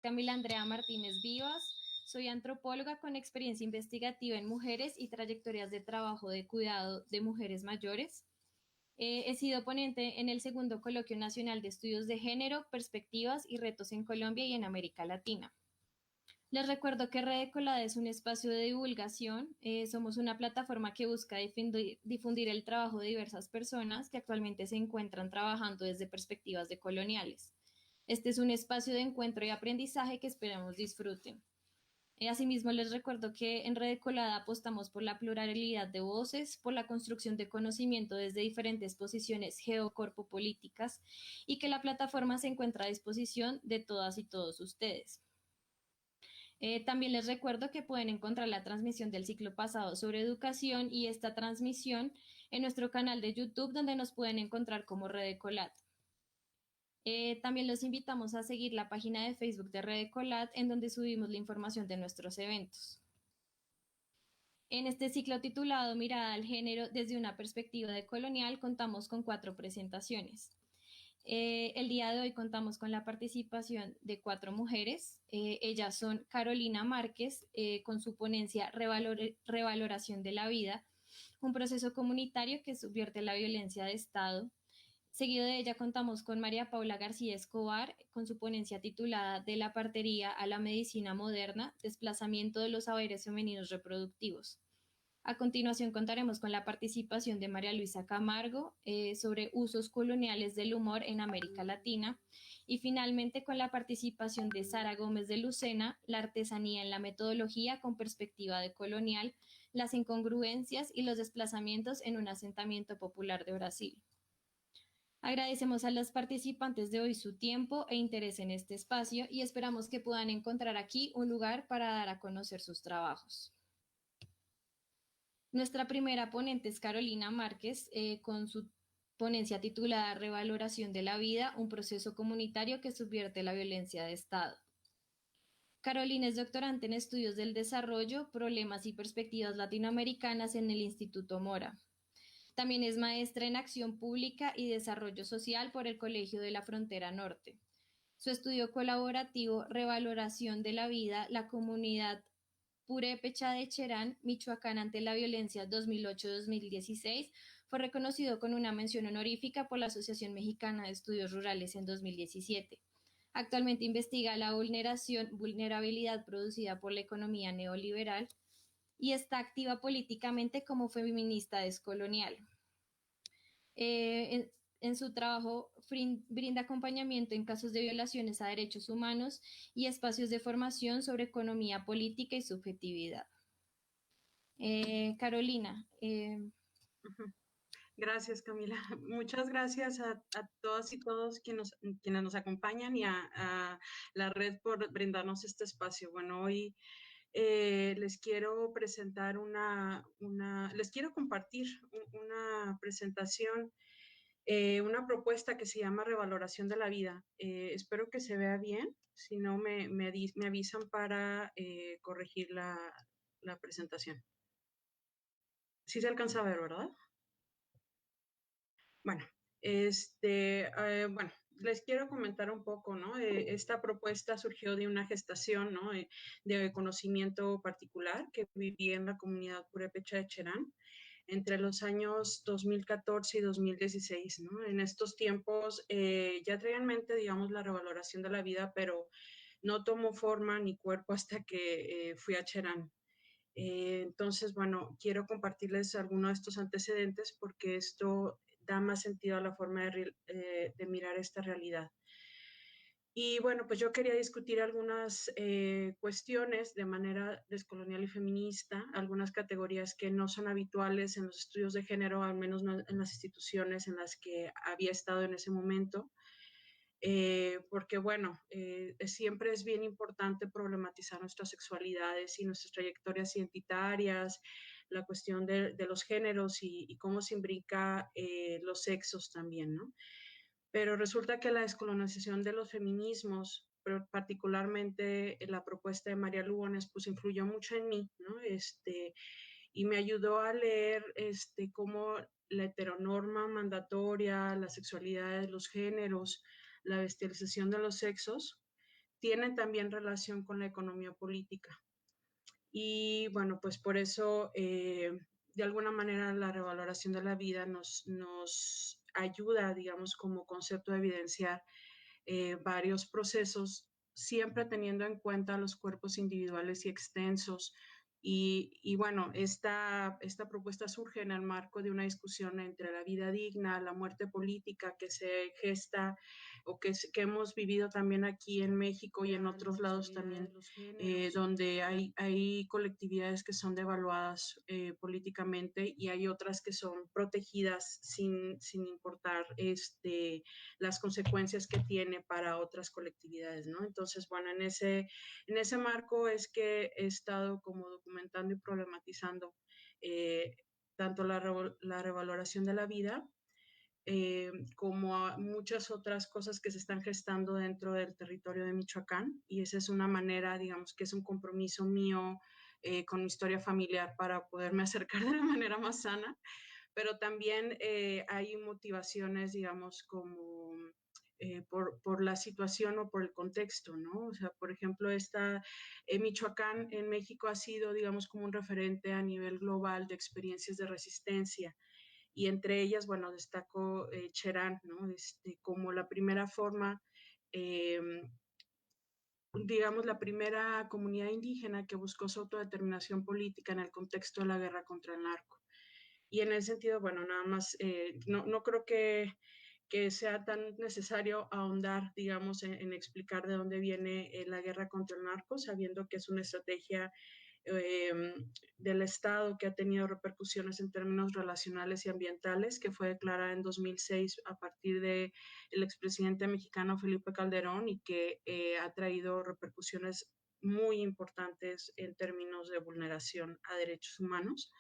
Camila Andrea Martínez Vivas, soy antropóloga con experiencia investigativa en mujeres y trayectorias de trabajo de cuidado de mujeres mayores. He sido ponente en el segundo Coloquio Nacional de Estudios de Género, Perspectivas y Retos en Colombia y en América Latina. Les recuerdo que Redecolada es un espacio de divulgación. Somos una plataforma que busca difundir el trabajo de diversas personas que actualmente se encuentran trabajando desde perspectivas decoloniales. Este es un espacio de encuentro y aprendizaje que esperamos disfruten. Asimismo, les recuerdo que en Redecolada apostamos por la pluralidad de voces, por la construcción de conocimiento desde diferentes posiciones geocorpopolíticas y que la plataforma se encuentra a disposición de todas y todos ustedes. También les recuerdo que pueden encontrar la transmisión del ciclo pasado sobre educación y esta transmisión en nuestro canal de YouTube, donde nos pueden encontrar como Redecolat. También los invitamos a seguir la página de Facebook de Redecolat, en donde subimos la información de nuestros eventos. En este ciclo titulado Mirada al género desde una perspectiva decolonial, contamos con 4 presentaciones. El día de hoy contamos con la participación de 4 mujeres. Ellas son Carolina Márquez, con su ponencia Revaloración de la vida, un proceso comunitario que subvierte la violencia de Estado. Seguido de ella contamos con María Paula García Escobar, con su ponencia titulada De la partería a la medicina moderna, desplazamiento de los saberes femeninos reproductivos. A continuación contaremos con la participación de María Luisa Camargo sobre usos coloniales del humor en América Latina y finalmente con la participación de Sara Gómez de Lucena, la artesanía en la metodología con perspectiva decolonial, las incongruencias y los desplazamientos en un asentamiento popular de Brasil. Agradecemos a los participantes de hoy su tiempo e interés en este espacio y esperamos que puedan encontrar aquí un lugar para dar a conocer sus trabajos. Nuestra primera ponente es Carolina Márquez, con su ponencia titulada Revaloración de la vida, un proceso comunitario que subvierte la violencia de Estado. Carolina es doctorante en estudios del desarrollo, problemas y perspectivas latinoamericanas en el Instituto Mora. También es maestra en acción pública y desarrollo social por el Colegio de la Frontera Norte. Su estudio colaborativo Revaloración de la vida, la comunidad Purépecha de Cherán, Michoacán ante la violencia 2008-2016, fue reconocido con una mención honorífica por la Asociación Mexicana de Estudios Rurales en 2017. Actualmente investiga la vulnerabilidad producida por la economía neoliberal y está activa políticamente como feminista descolonial. En su trabajo brinda acompañamiento en casos de violaciones a derechos humanos y espacios de formación sobre economía política y subjetividad. Carolina. Gracias, Camila. Muchas gracias a todas y todos quienes nos acompañan y a la red por brindarnos este espacio. Bueno, hoy les quiero presentar les quiero compartir una presentación, una propuesta que se llama Revaloración de la vida. Espero que se vea bien, si no me avisan para corregir la presentación. Sí se alcanza a ver, ¿verdad? Bueno, bueno, les quiero comentar un poco, ¿no? Esta propuesta surgió de una gestación, ¿no? De conocimiento particular que viví en la comunidad purépecha de Cherán entre los años 2014 y 2016, ¿no? En estos tiempos ya traía en mente, digamos, la revaloración de la vida, pero no tomó forma ni cuerpo hasta que fui a Cherán. Entonces, bueno, quiero compartirles algunos de estos antecedentes porque esto da más sentido a la forma de mirar esta realidad. Y bueno, pues yo quería discutir algunas cuestiones de manera descolonial y feminista, algunas categorías que no son habituales en los estudios de género, al menos no en las instituciones en las que había estado en ese momento. Porque bueno, siempre es bien importante problematizar nuestras sexualidades y nuestras trayectorias identitarias, la cuestión de los géneros y cómo se imbrica los sexos también, ¿no? Pero resulta que la descolonización de los feminismos, pero particularmente la propuesta de María Lugones, pues influyó mucho en mí, ¿no? Y me ayudó a leer cómo la heteronorma mandatoria, la sexualidad de los géneros, la bestialización de los sexos, tienen también relación con la economía política. Y bueno, pues por eso, de alguna manera, la revaloración de la vida nos ayuda, digamos, como concepto a evidenciar varios procesos, siempre teniendo en cuenta los cuerpos individuales y extensos. Y bueno, esta propuesta surge en el marco de una discusión entre la vida digna, la muerte política que se gesta o que hemos vivido también aquí en México y en otros lados también, donde hay colectividades que son devaluadas políticamente y hay otras que son protegidas sin importar las consecuencias que tiene para otras colectividades, ¿no? Entonces, bueno, en ese marco es que he estado como documentando y problematizando eh, tanto la revaloración de la vida como a muchas otras cosas que se están gestando dentro del territorio de Michoacán. Y esa es una manera, digamos, que es un compromiso mío con mi historia familiar para poderme acercar de una manera más sana, pero también hay motivaciones, digamos, como por la situación o por el contexto, ¿no? O sea, por ejemplo, Michoacán en México ha sido, digamos, como un referente a nivel global de experiencias de resistencia. Y entre ellas, bueno, destaco Cherán, ¿no? Como la primera forma, eh, digamos, la primera comunidad indígena que buscó su autodeterminación política en el contexto de la guerra contra el narco. Y en ese sentido, bueno, nada más, no creo que sea tan necesario ahondar, digamos, en explicar de dónde viene la guerra contra el narco, sabiendo que es una estrategia eh, del Estado que ha tenido repercusiones en términos relacionales y ambientales, que fue declarada en 2006 a partir del expresidente mexicano Felipe Calderón y que ha traído repercusiones muy importantes en términos de vulneración a derechos humanos.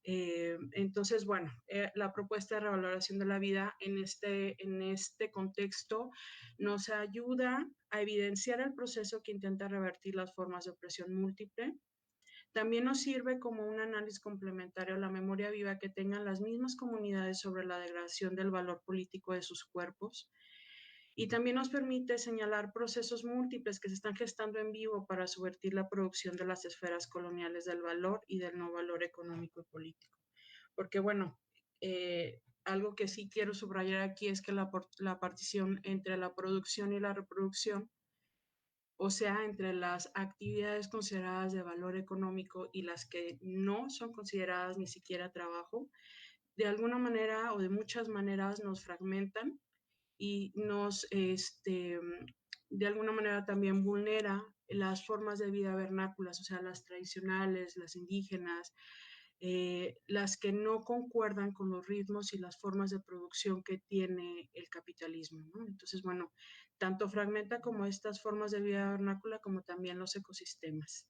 Entonces, bueno, la propuesta de revaloración de la vida en este contexto nos ayuda a evidenciar el proceso que intenta revertir las formas de opresión múltiple. También nos sirve como un análisis complementario a la memoria viva que tengan las mismas comunidades sobre la degradación del valor político de sus cuerpos. Y también nos permite señalar procesos múltiples que se están gestando en vivo para subvertir la producción de las esferas coloniales del valor y del no valor económico y político. Porque bueno, algo que sí quiero subrayar aquí es que la partición entre la producción y la reproducción, o sea, entre las actividades consideradas de valor económico y las que no son consideradas ni siquiera trabajo, de alguna manera o de muchas maneras nos fragmentan y de alguna manera también vulnera las formas de vida vernáculas, o sea, las tradicionales, las indígenas, las que no concuerdan con los ritmos y las formas de producción que tiene el capitalismo, ¿no? Entonces, bueno, tanto fragmenta como estas formas de vida vernácula como también los ecosistemas.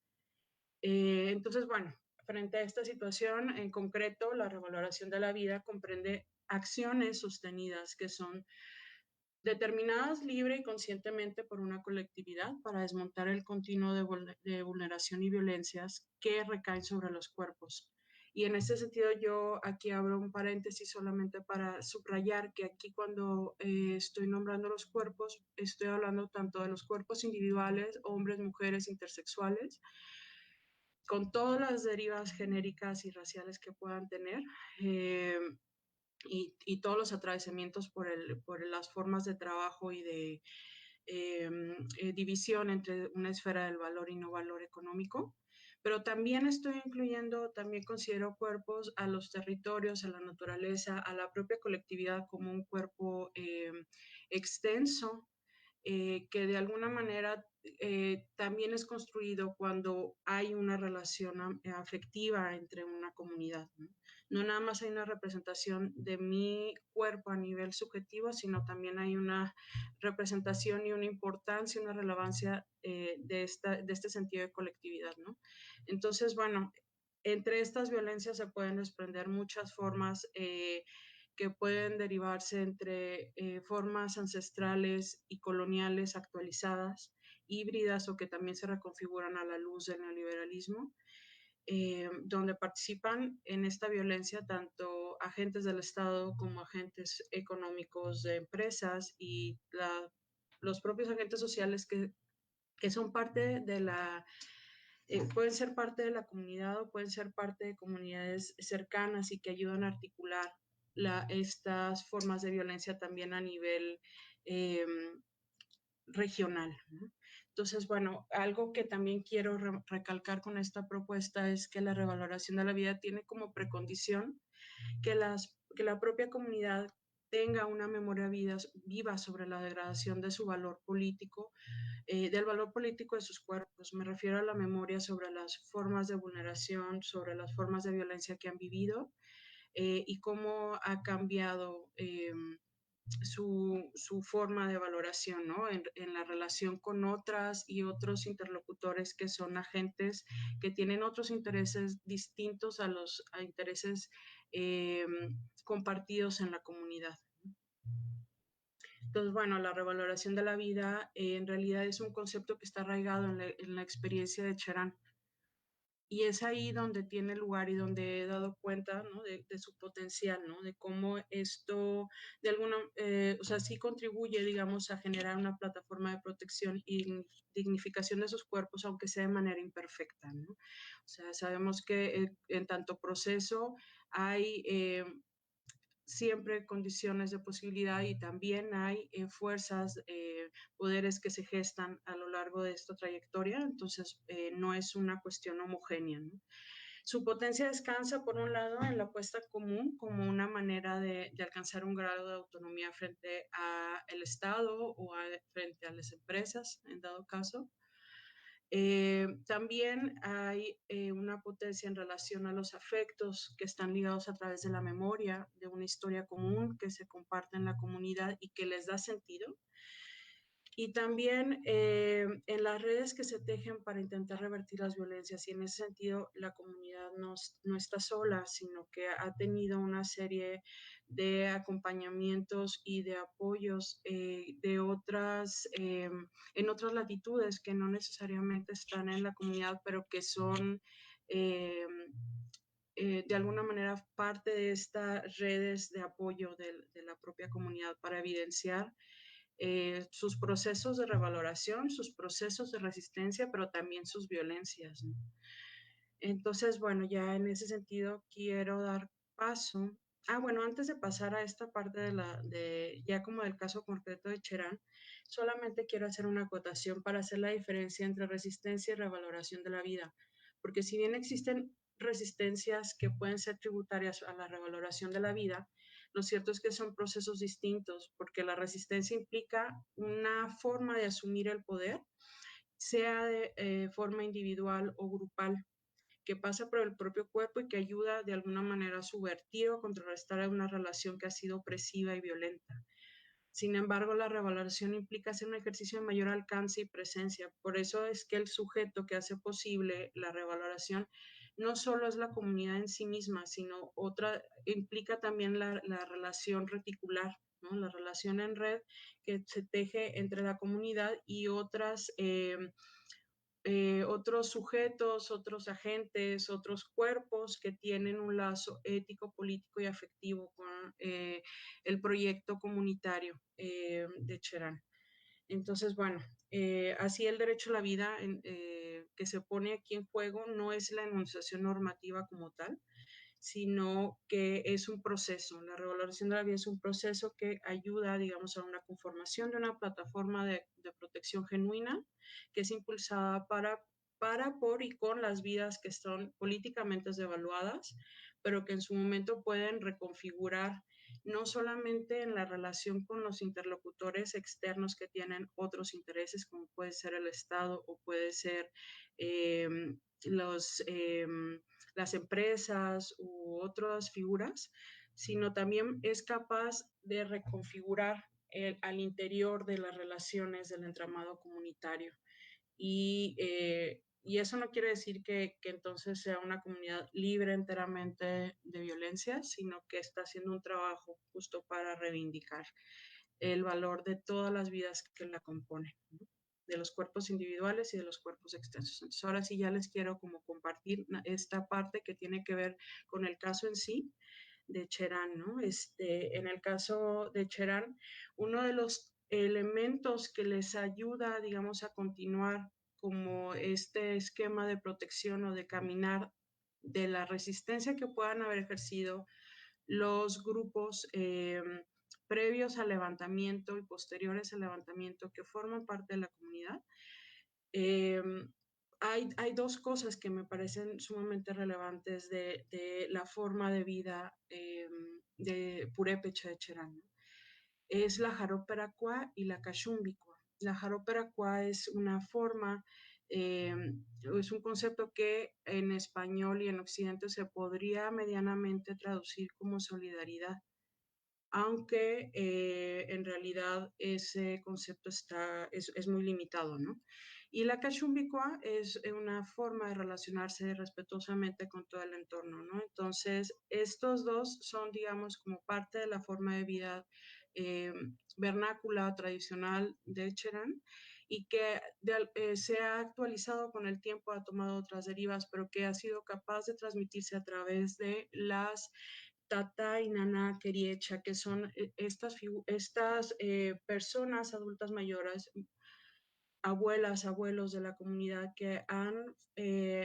Entonces, bueno, frente a esta situación en concreto, la revaloración de la vida comprende acciones sostenidas que son determinadas libre y conscientemente por una colectividad para desmontar el continuo de vulneración y violencias que recaen sobre los cuerpos. Y en ese sentido yo aquí abro un paréntesis solamente para subrayar que aquí cuando estoy nombrando los cuerpos, estoy hablando tanto de los cuerpos individuales, hombres, mujeres, intersexuales, con todas las derivas genéricas y raciales que puedan tener. Y todos los atravesamientos por las formas de trabajo y de división entre una esfera del valor y no valor económico. Pero también estoy incluyendo, también considero cuerpos a los territorios, a la naturaleza, a la propia colectividad como un cuerpo extenso que de alguna manera también es construido cuando hay una relación afectiva entre una comunidad, ¿no? No nada más hay una representación de mi cuerpo a nivel subjetivo, sino también hay una representación y una importancia, una relevancia de este sentido de colectividad, ¿no? Entonces, bueno, entre estas violencias se pueden desprender muchas formas que pueden derivarse entre formas ancestrales y coloniales actualizadas, híbridas o que también se reconfiguran a la luz del neoliberalismo, donde participan en esta violencia tanto agentes del Estado como agentes económicos de empresas y los propios agentes sociales que que son parte de la, pueden ser parte de la comunidad o pueden ser parte de comunidades cercanas y que ayudan a articular estas formas de violencia también a nivel eh, regional, ¿no? Entonces, bueno, algo que también quiero recalcar con esta propuesta es que la revaloración de la vida tiene como precondición que la propia comunidad tenga una memoria viva sobre la degradación de su valor político, del valor político de sus cuerpos. Me refiero a la memoria sobre las formas de vulneración, sobre las formas de violencia que han vivido y cómo ha cambiado su forma de valoración, ¿no? En la relación con otras y otros interlocutores que son agentes que tienen otros intereses distintos a los a intereses eh, compartidos en la comunidad. Entonces, bueno, la revaloración de la vida en realidad es un concepto que está arraigado en la experiencia de Cherán. Y es ahí donde tiene lugar y donde he dado cuenta, ¿no? De su potencial, ¿no? De cómo esto, de alguna, o sea, sí contribuye, digamos, a generar una plataforma de protección y dignificación de sus cuerpos, aunque sea de manera imperfecta, ¿no? O sea, sabemos que en tanto proceso hay siempre condiciones de posibilidad y también hay fuerzas, poderes que se gestan a lo largo de esta trayectoria, entonces no es una cuestión homogénea, ¿no? Su potencia descansa, por un lado, en la apuesta común como una manera de alcanzar un grado de autonomía frente al Estado o frente a las empresas, en dado caso. También hay una potencia en relación a los afectos que están ligados a través de la memoria, de una historia común que se comparte en la comunidad y que les da sentido. Y también en las redes que se tejen para intentar revertir las violencias. Y en ese sentido, la comunidad no está sola, sino que ha tenido una serie de acompañamientos y de apoyos en otras latitudes que no necesariamente están en la comunidad, pero que son eh, de alguna manera parte de estas redes de apoyo de la propia comunidad para evidenciar sus procesos de revaloración, sus procesos de resistencia, pero también sus violencias, ¿no? Entonces, bueno, ya en ese sentido quiero dar paso. Ah, bueno, antes de pasar a esta parte ya como del caso concreto de Cherán, solamente quiero hacer una acotación para hacer la diferencia entre resistencia y revaloración de la vida, porque si bien existen resistencias que pueden ser tributarias a la revaloración de la vida, lo cierto es que son procesos distintos, porque la resistencia implica una forma de asumir el poder, sea de forma individual o grupal, que pasa por el propio cuerpo y que ayuda de alguna manera a subvertir o contrarrestar una relación que ha sido opresiva y violenta. Sin embargo, la revaloración implica hacer un ejercicio de mayor alcance y presencia. Por eso es que el sujeto que hace posible la revaloración no solo es la comunidad en sí misma, sino implica también la relación reticular, ¿no? La relación en red que se teje entre la comunidad y otros sujetos, otros agentes, otros cuerpos que tienen un lazo ético, político y afectivo con el proyecto comunitario de Cherán. Entonces, bueno, así el derecho a la vida que se pone aquí en juego no es la enunciación normativa como tal, sino que es un proceso. La revaloración de la vida es un proceso que ayuda, digamos, a una conformación de una plataforma de protección genuina que es impulsada por y con las vidas que están políticamente devaluadas, pero que en su momento pueden reconfigurar no solamente en la relación con los interlocutores externos que tienen otros intereses, como puede ser el Estado o puede ser eh, los... las empresas u otras figuras, sino también es capaz de reconfigurar al interior de las relaciones del entramado comunitario. Y eso no quiere decir que entonces sea una comunidad libre enteramente de violencia, sino que está haciendo un trabajo justo para reivindicar el valor de todas las vidas que la componen, ¿no? De los cuerpos individuales y de los cuerpos extensos. Entonces, ahora sí ya les quiero como compartir esta parte que tiene que ver con el caso en sí de Cherán, ¿no? En el caso de Cherán, uno de los elementos que les ayuda, digamos, a continuar como este esquema de protección o de caminar de la resistencia que puedan haber ejercido los grupos previos al levantamiento y posteriores al levantamiento que forman parte de la comunidad. Eh, hay dos cosas que me parecen sumamente relevantes de la forma de vida de Purépecha de Cherán, ¿no? Es la Jarópera y la Cachumbicua. La Jarópera es una forma, eh, es un concepto que en español y en occidente se podría medianamente traducir como solidaridad, aunque en realidad ese concepto es muy limitado, ¿no? Y la cachumbicua es una forma de relacionarse respetuosamente con todo el entorno, ¿no? Entonces, estos dos son, digamos, como parte de la forma de vida eh, vernácula tradicional de Cherán y que se ha actualizado con el tiempo, ha tomado otras derivas, pero que ha sido capaz de transmitirse a través de las Tata y Nana Queriecha, que son estas personas adultas mayores, abuelas, abuelos de la comunidad que han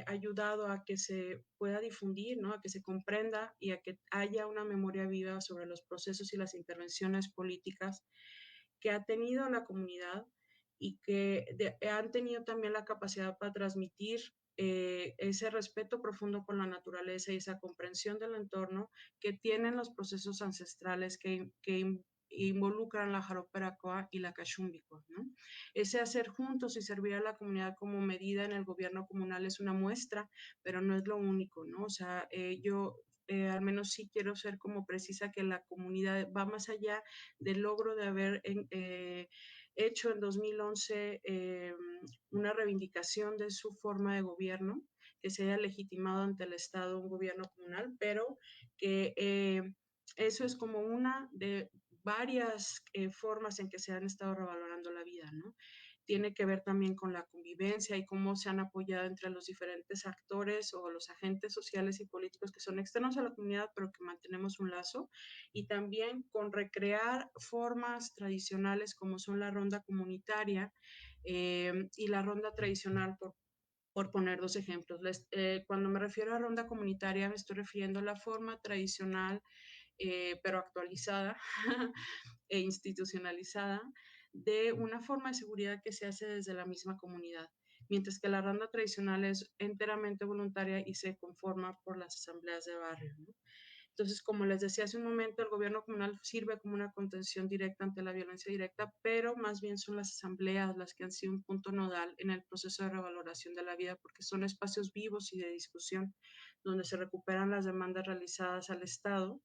ayudado a que se pueda difundir, ¿no? A que se comprenda y a que haya una memoria viva sobre los procesos y las intervenciones políticas que ha tenido la comunidad y que han tenido también la capacidad para transmitir ese respeto profundo por la naturaleza y esa comprensión del entorno que tienen los procesos ancestrales que involucran la Jaroperacoa y la Cachumbicua, ¿no? Ese hacer juntos y servir a la comunidad como medida en el gobierno comunal es una muestra, pero no es lo único, ¿no? O sea, yo al menos sí quiero ser como precisa que la comunidad va más allá del logro de haber hecho en 2011 una reivindicación de su forma de gobierno, que se haya legitimado ante el Estado un gobierno comunal, pero que eso es como una de varias formas en que se han estado revalorando la vida, ¿no? Tiene que ver también con la convivencia y cómo se han apoyado entre los diferentes actores o los agentes sociales y políticos que son externos a la comunidad, pero que mantenemos un lazo, y también con recrear formas tradicionales como son la ronda comunitaria y la ronda tradicional por poner dos ejemplos. Cuando me refiero a ronda comunitaria, me estoy refiriendo a la forma tradicional, pero actualizada e institucionalizada, de una forma de seguridad que se hace desde la misma comunidad, mientras que la ronda tradicional es enteramente voluntaria y se conforma por las asambleas de barrio, ¿no? Entonces, como les decía hace un momento, el gobierno comunal sirve como una contención directa ante la violencia directa, pero más bien son las asambleas las que han sido un punto nodal en el proceso de revaloración de la vida, porque son espacios vivos y de discusión, donde se recuperan las demandas realizadas al Estado,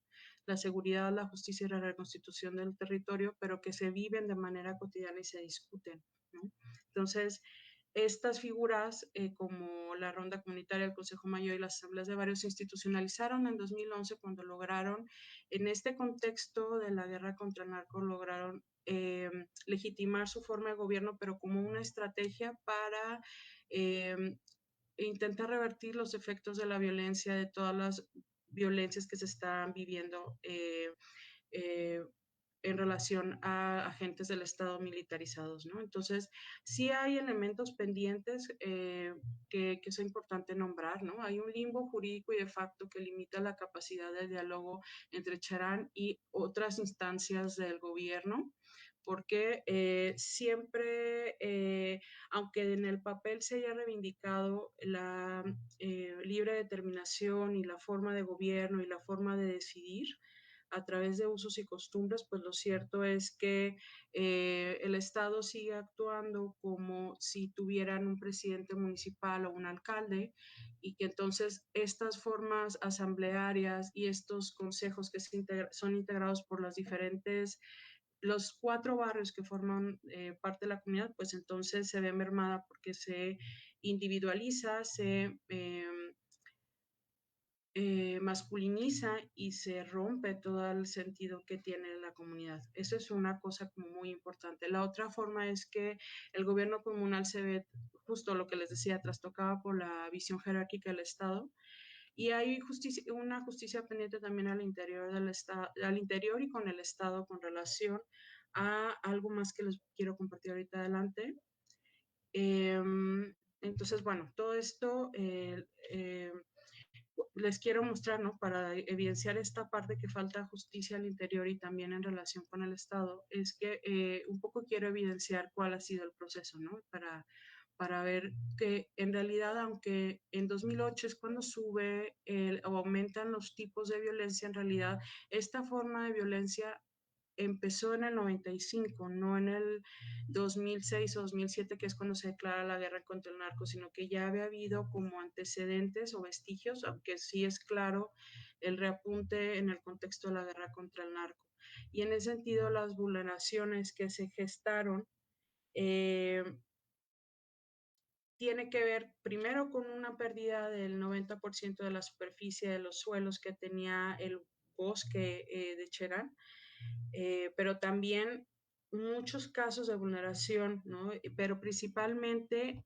la seguridad, la justicia y la reconstitución del territorio, pero que se viven de manera cotidiana y se discuten, ¿no? Entonces, estas figuras, como la Ronda Comunitaria, el Consejo Mayor y las asambleas de barrios, se institucionalizaron en 2011 cuando lograron, en este contexto de la guerra contra el narco, lograron legitimar su forma de gobierno, pero como una estrategia para intentar revertir los efectos de la violencia, de todas las violencias que se están viviendo eh, en relación a agentes del Estado militarizados, ¿no? Entonces, sí hay elementos pendientes que es importante nombrar, ¿no? Hay un limbo jurídico y de facto que limita la capacidad de diálogo entre Charán y otras instancias del gobierno, porque siempre, aunque en el papel se haya reivindicado la libre determinación y la forma de gobierno y la forma de decidir, a través de usos y costumbres, pues lo cierto es que el Estado sigue actuando como si tuvieran un presidente municipal o un alcalde y que entonces estas formas asamblearias y estos consejos que son integrados por las diferentes los 4 barrios que forman parte de la comunidad, pues entonces se ve mermada porque se individualiza, se masculiniza y se rompe todo el sentido que tiene la comunidad. Eso es una cosa como muy importante. La otra forma es que el gobierno comunal se ve, justo lo que les decía, trastocado por la visión jerárquica del Estado. Y hay una justicia pendiente también al interior del Estado, al interior y con el Estado con relación a algo más que les quiero compartir ahorita adelante. Entonces, bueno, todo esto les quiero mostrar, ¿no? Para evidenciar esta parte que falta justicia al interior y también en relación con el Estado, es que un poco quiero evidenciar cuál ha sido el proceso, ¿no? Para ver que en realidad, aunque en 2008 es cuando sube o aumentan los tipos de violencia, en realidad esta forma de violencia empezó en el 95, no en el 2006 o 2007, que es cuando se declara la guerra contra el narco, sino que ya había habido como antecedentes o vestigios, aunque sí es claro el reapunte en el contexto de la guerra contra el narco. Y en ese sentido, las vulneraciones que se gestaron eh, tiene que ver primero con una pérdida del 90% de la superficie de los suelos que tenía el bosque de Cherán, pero también muchos casos de vulneración, ¿no? Pero principalmente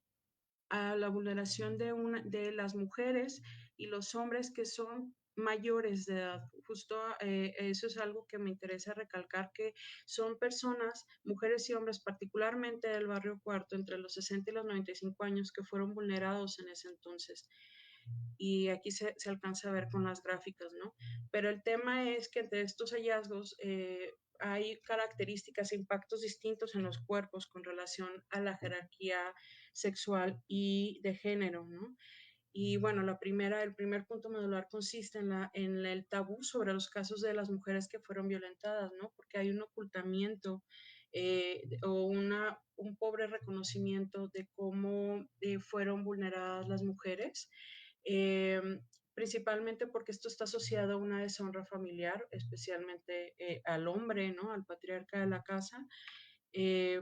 a la vulneración de las mujeres y los hombres que son mayores de edad. Justo eso es algo que me interesa recalcar, que son personas, mujeres y hombres, particularmente del barrio Cuarto, entre los 60 y los 95 años, que fueron vulnerados en ese entonces. Y aquí se alcanza a ver con las gráficas, ¿no? Pero el tema es que entre estos hallazgos hay características, impactos distintos en los cuerpos con relación a la jerarquía sexual y de género, ¿no? Y bueno, el primer punto medular consiste en el tabú sobre los casos de las mujeres que fueron violentadas, ¿no? Porque hay un ocultamiento o un pobre reconocimiento de cómo fueron vulneradas las mujeres, eh, principalmente porque esto está asociado a una deshonra familiar, especialmente al hombre, ¿no? Al patriarca de la casa,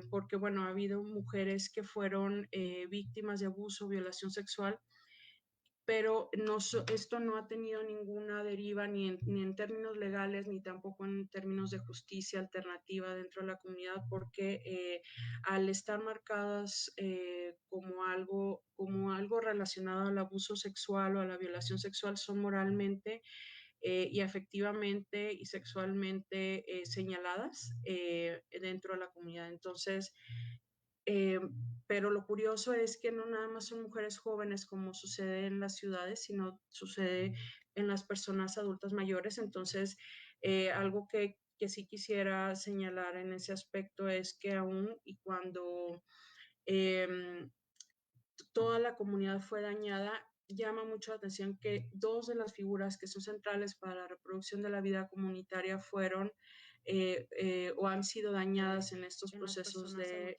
porque, bueno, ha habido mujeres que fueron víctimas de abuso, violación sexual, pero no, esto no ha tenido ninguna deriva ni en términos legales ni tampoco en términos de justicia alternativa dentro de la comunidad, porque al estar marcadas como algo relacionado al abuso sexual o a la violación sexual, son moralmente y afectivamente y sexualmente señaladas dentro de la comunidad. Entonces, eh, pero lo curioso es que no nada más son mujeres jóvenes como sucede en las ciudades, sino sucede en las personas adultas mayores. Entonces, algo que sí quisiera señalar en ese aspecto es que aún y cuando eh, toda la comunidad fue dañada, llama mucho la atención que dos de las figuras que son centrales para la reproducción de la vida comunitaria fueron o han sido dañadas en estos procesos de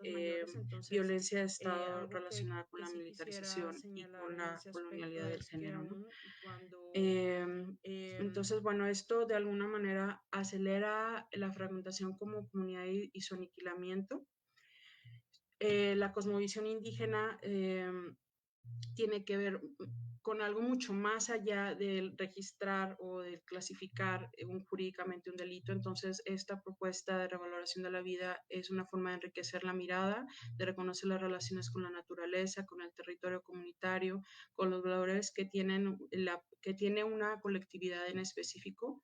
violencia de Estado relacionada con la militarización y con la colonialidad del género, ¿no? Eh, entonces, bueno, esto de alguna manera acelera la fragmentación como comunidad y su aniquilamiento. La cosmovisión indígena tiene que ver con algo mucho más allá del registrar o de clasificar jurídicamente un delito. Entonces, esta propuesta de revaloración de la vida es una forma de enriquecer la mirada, de reconocer las relaciones con la naturaleza, con el territorio comunitario, con los valores que tiene una colectividad en específico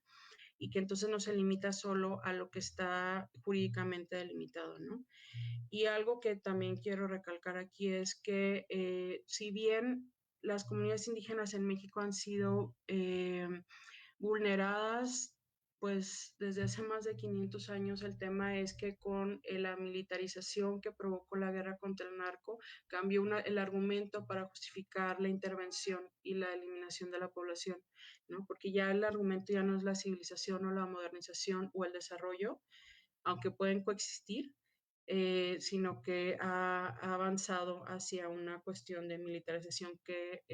y que entonces no se limita solo a lo que está jurídicamente delimitado, ¿no? Y algo que también quiero recalcar aquí es que si bien las comunidades indígenas en México han sido vulneradas, pues desde hace más de 500 años el tema es que con la militarización que provocó la guerra contra el narco, cambió el argumento para justificar la intervención y la eliminación de la población, ¿no? Porque ya el argumento ya no es la civilización o la modernización o el desarrollo, aunque pueden coexistir, sino que ha avanzado hacia una cuestión de militarización que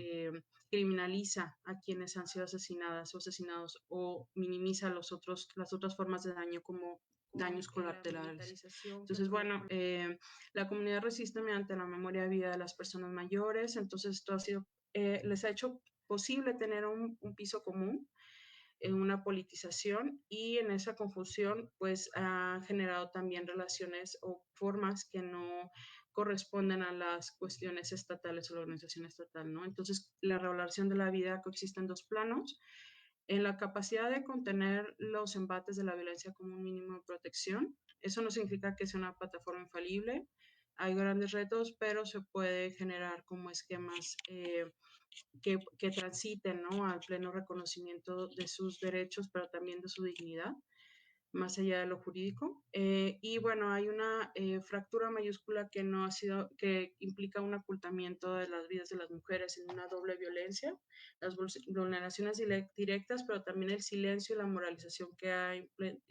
criminaliza a quienes han sido asesinadas o asesinados o minimiza las otras formas de daño como daños colaterales. Entonces, bueno, la comunidad resiste mediante la memoria viva de las personas mayores, entonces esto ha sido, les ha hecho posible tener un piso común en una politización y en esa confusión pues ha generado también relaciones o formas que no corresponden a las cuestiones estatales o la organización estatal, ¿no? Entonces la regulación de la vida coexiste en dos planos, en la capacidad de contener los embates de la violencia como un mínimo de protección. Eso no significa que sea una plataforma infalible. Hay grandes retos, pero se puede generar como esquemas que transiten, ¿no?, al pleno reconocimiento de sus derechos, pero también de su dignidad, más allá de lo jurídico. Y bueno, hay una fractura mayúscula que no ha sido, que implica un ocultamiento de las vidas de las mujeres en una doble violencia, las vulneraciones directas, pero también el silencio y la moralización que ha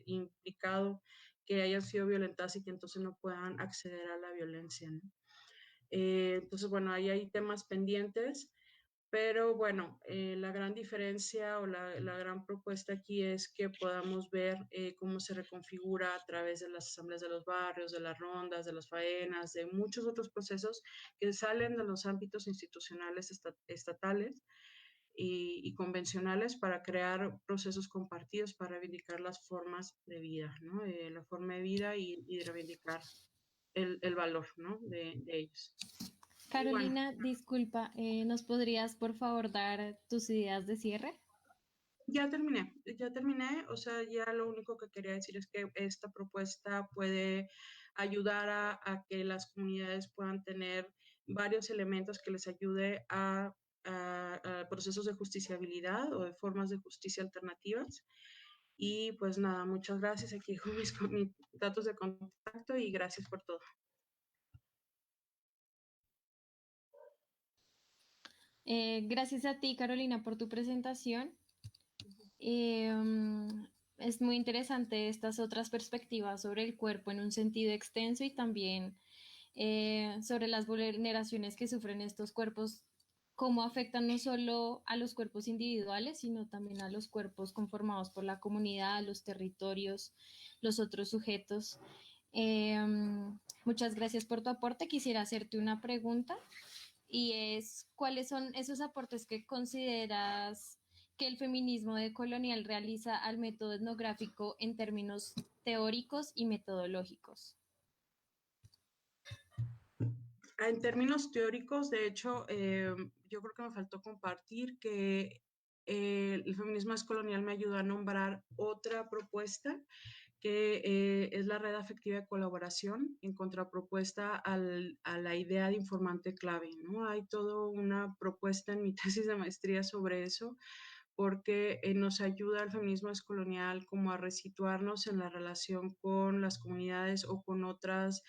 implicado que hayan sido violentadas y que entonces no puedan acceder a la violencia, ¿no? Entonces, bueno, ahí hay temas pendientes. Pero bueno, la gran diferencia o la gran propuesta aquí es que podamos ver cómo se reconfigura a través de las asambleas de los barrios, de las rondas, de las faenas, de muchos otros procesos que salen de los ámbitos institucionales estatales y convencionales para crear procesos compartidos para reivindicar las formas de vida, ¿no? La forma de vida y reivindicar el valor, ¿no?, de ellos. Y bueno, Carolina, disculpa, ¿nos podrías por favor dar tus ideas de cierre? ya terminé, o sea, ya lo único que quería decir es que esta propuesta puede ayudar a que las comunidades puedan tener varios elementos que les ayude a procesos de justiciabilidad o de formas de justicia alternativas. Y pues nada, muchas gracias. Aquí dejo mis datos de contacto y gracias por todo. Gracias a ti, Carolina, por tu presentación. Es muy interesante estas otras perspectivas sobre el cuerpo en un sentido extenso y también sobre las vulneraciones que sufren estos cuerpos, cómo afectan no solo a los cuerpos individuales, sino también a los cuerpos conformados por la comunidad, los territorios, los otros sujetos. Eh, Muchas gracias por tu aporte. Quisiera hacerte una pregunta y es, ¿cuáles son esos aportes que consideras que el feminismo decolonial realiza al método etnográfico en términos teóricos y metodológicos? En términos teóricos, de hecho, yo creo que me faltó compartir que el feminismo descolonial me ayudó a nombrar otra propuesta que es la red afectiva de colaboración en contrapropuesta a la idea de informante clave, ¿no? Hay toda una propuesta en mi tesis de maestría sobre eso, porque nos ayuda el feminismo descolonial como a resituarnos en la relación con las comunidades o con otras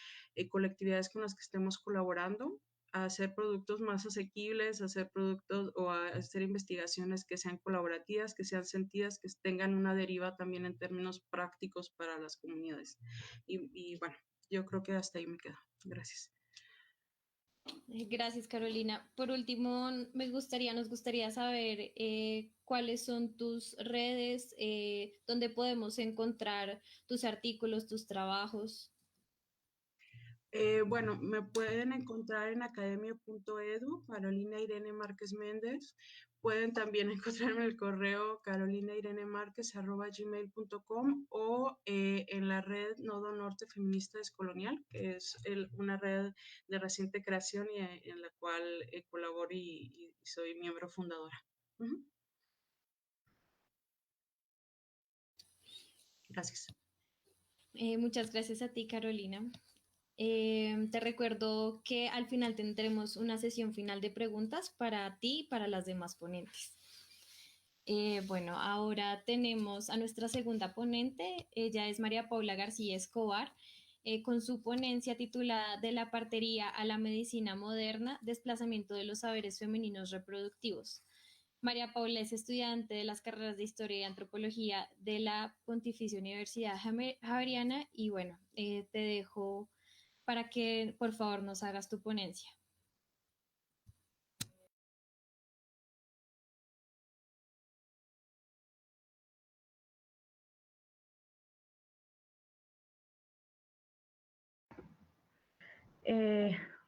colectividades con las que estemos colaborando, a hacer productos más asequibles, a hacer productos o a hacer investigaciones que sean colaborativas, que sean sentidas, que tengan una deriva también en términos prácticos para las comunidades. Y bueno, yo creo que hasta ahí me quedo. Gracias. Gracias, Carolina. Por último, nos gustaría saber cuáles son tus redes, dónde podemos encontrar tus artículos, tus trabajos. Bueno, me pueden encontrar en academia.edu, Carolina Irene Márquez Méndez. Pueden también encontrarme en el correo carolinairenemarquez@gmail.com o en la red Nodo Norte Feminista Descolonial, que es una red de reciente creación y en la cual colaboro y soy miembro fundadora. Uh-huh. Gracias. Muchas gracias a ti, Carolina. Te recuerdo que al final tendremos una sesión final de preguntas para ti y para las demás ponentes. Bueno, ahora tenemos a nuestra segunda ponente. Ella es María Paula García Escobar, con su ponencia titulada De la partería a la medicina moderna, desplazamiento de los saberes femeninos reproductivos. María Paula es estudiante de las carreras de Historia y Antropología de la Pontificia Universidad Javeriana y bueno, te dejo para que por favor nos hagas tu ponencia.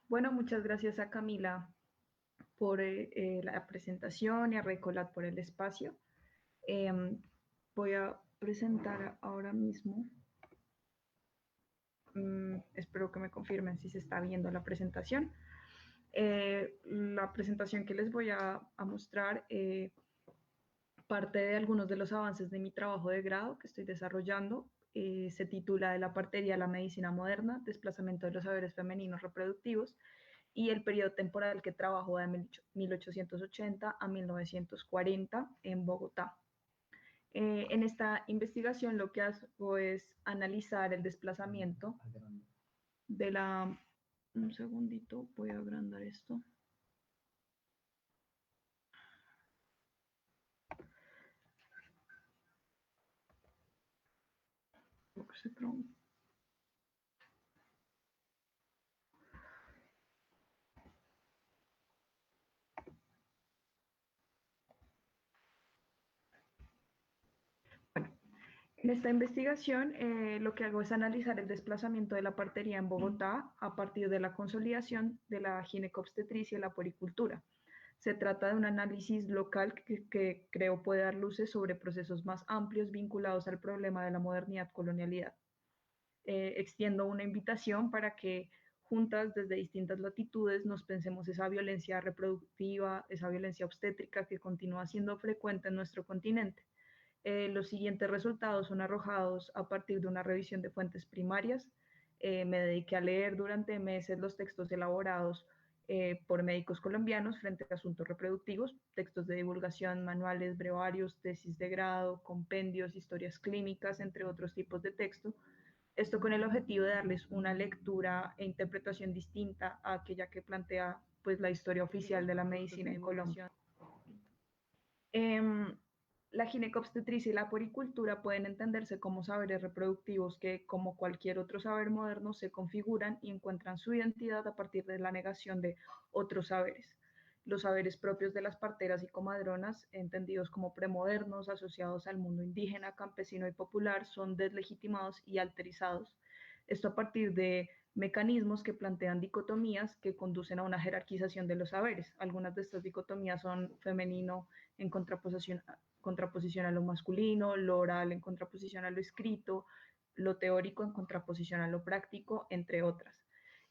Bueno, muchas gracias a Camila por la presentación y a Recolat por el espacio. Voy a presentar ahora mismo. Espero que me confirmen si se está viendo la presentación. La presentación que les voy a mostrar parte de algunos de los avances de mi trabajo de grado que estoy desarrollando. Se titula De la partería a la medicina moderna, desplazamiento de los saberes femeninos reproductivos, y el periodo temporal que trabajo de 1880 a 1940 en Bogotá. En esta investigación lo que hago es analizar el desplazamiento de la... Un segundito, voy a agrandar esto. Se trompa. Bueno, en esta investigación lo que hago es analizar el desplazamiento de la partería en Bogotá a partir de la consolidación de la ginecobstetricia y la puericultura. Se trata de un análisis local que creo puede dar luces sobre procesos más amplios vinculados al problema de la modernidad-colonialidad. Extiendo una invitación para que juntas desde distintas latitudes nos pensemos esa violencia reproductiva, esa violencia obstétrica que continúa siendo frecuente en nuestro continente. Los siguientes resultados son arrojados a partir de una revisión de fuentes primarias. Me dediqué a leer durante meses los textos elaborados por médicos colombianos frente a asuntos reproductivos, textos de divulgación, manuales, brevarios, tesis de grado, compendios, historias clínicas, entre otros tipos de texto. Esto con el objetivo de darles una lectura e interpretación distinta a aquella que plantea pues, la historia oficial de la medicina en Colombia. La ginecobstetricia y la puericultura pueden entenderse como saberes reproductivos que, como cualquier otro saber moderno, se configuran y encuentran su identidad a partir de la negación de otros saberes. Los saberes propios de las parteras y comadronas, entendidos como premodernos, asociados al mundo indígena, campesino y popular, son deslegitimados y alterizados. Esto a partir de mecanismos que plantean dicotomías que conducen a una jerarquización de los saberes. Algunas de estas dicotomías son femenino en contraposición a lo masculino, lo oral en contraposición a lo escrito, lo teórico en contraposición a lo práctico, entre otras.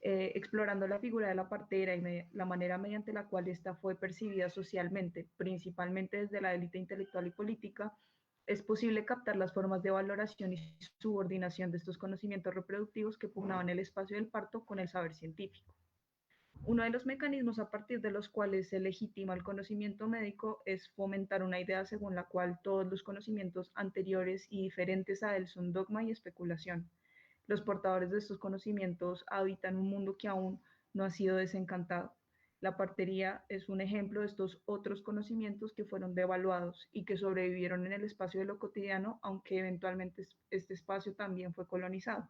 Explorando la figura de la partera y la manera mediante la cual ésta fue percibida socialmente, principalmente desde la élite intelectual y política, es posible captar las formas de valoración y subordinación de estos conocimientos reproductivos que pugnaban el espacio del parto con el saber científico. Uno de los mecanismos a partir de los cuales se legitima el conocimiento médico es fomentar una idea según la cual todos los conocimientos anteriores y diferentes a él son dogma y especulación. Los portadores de estos conocimientos habitan un mundo que aún no ha sido desencantado. La partería es un ejemplo de estos otros conocimientos que fueron devaluados y que sobrevivieron en el espacio de lo cotidiano, aunque eventualmente este espacio también fue colonizado.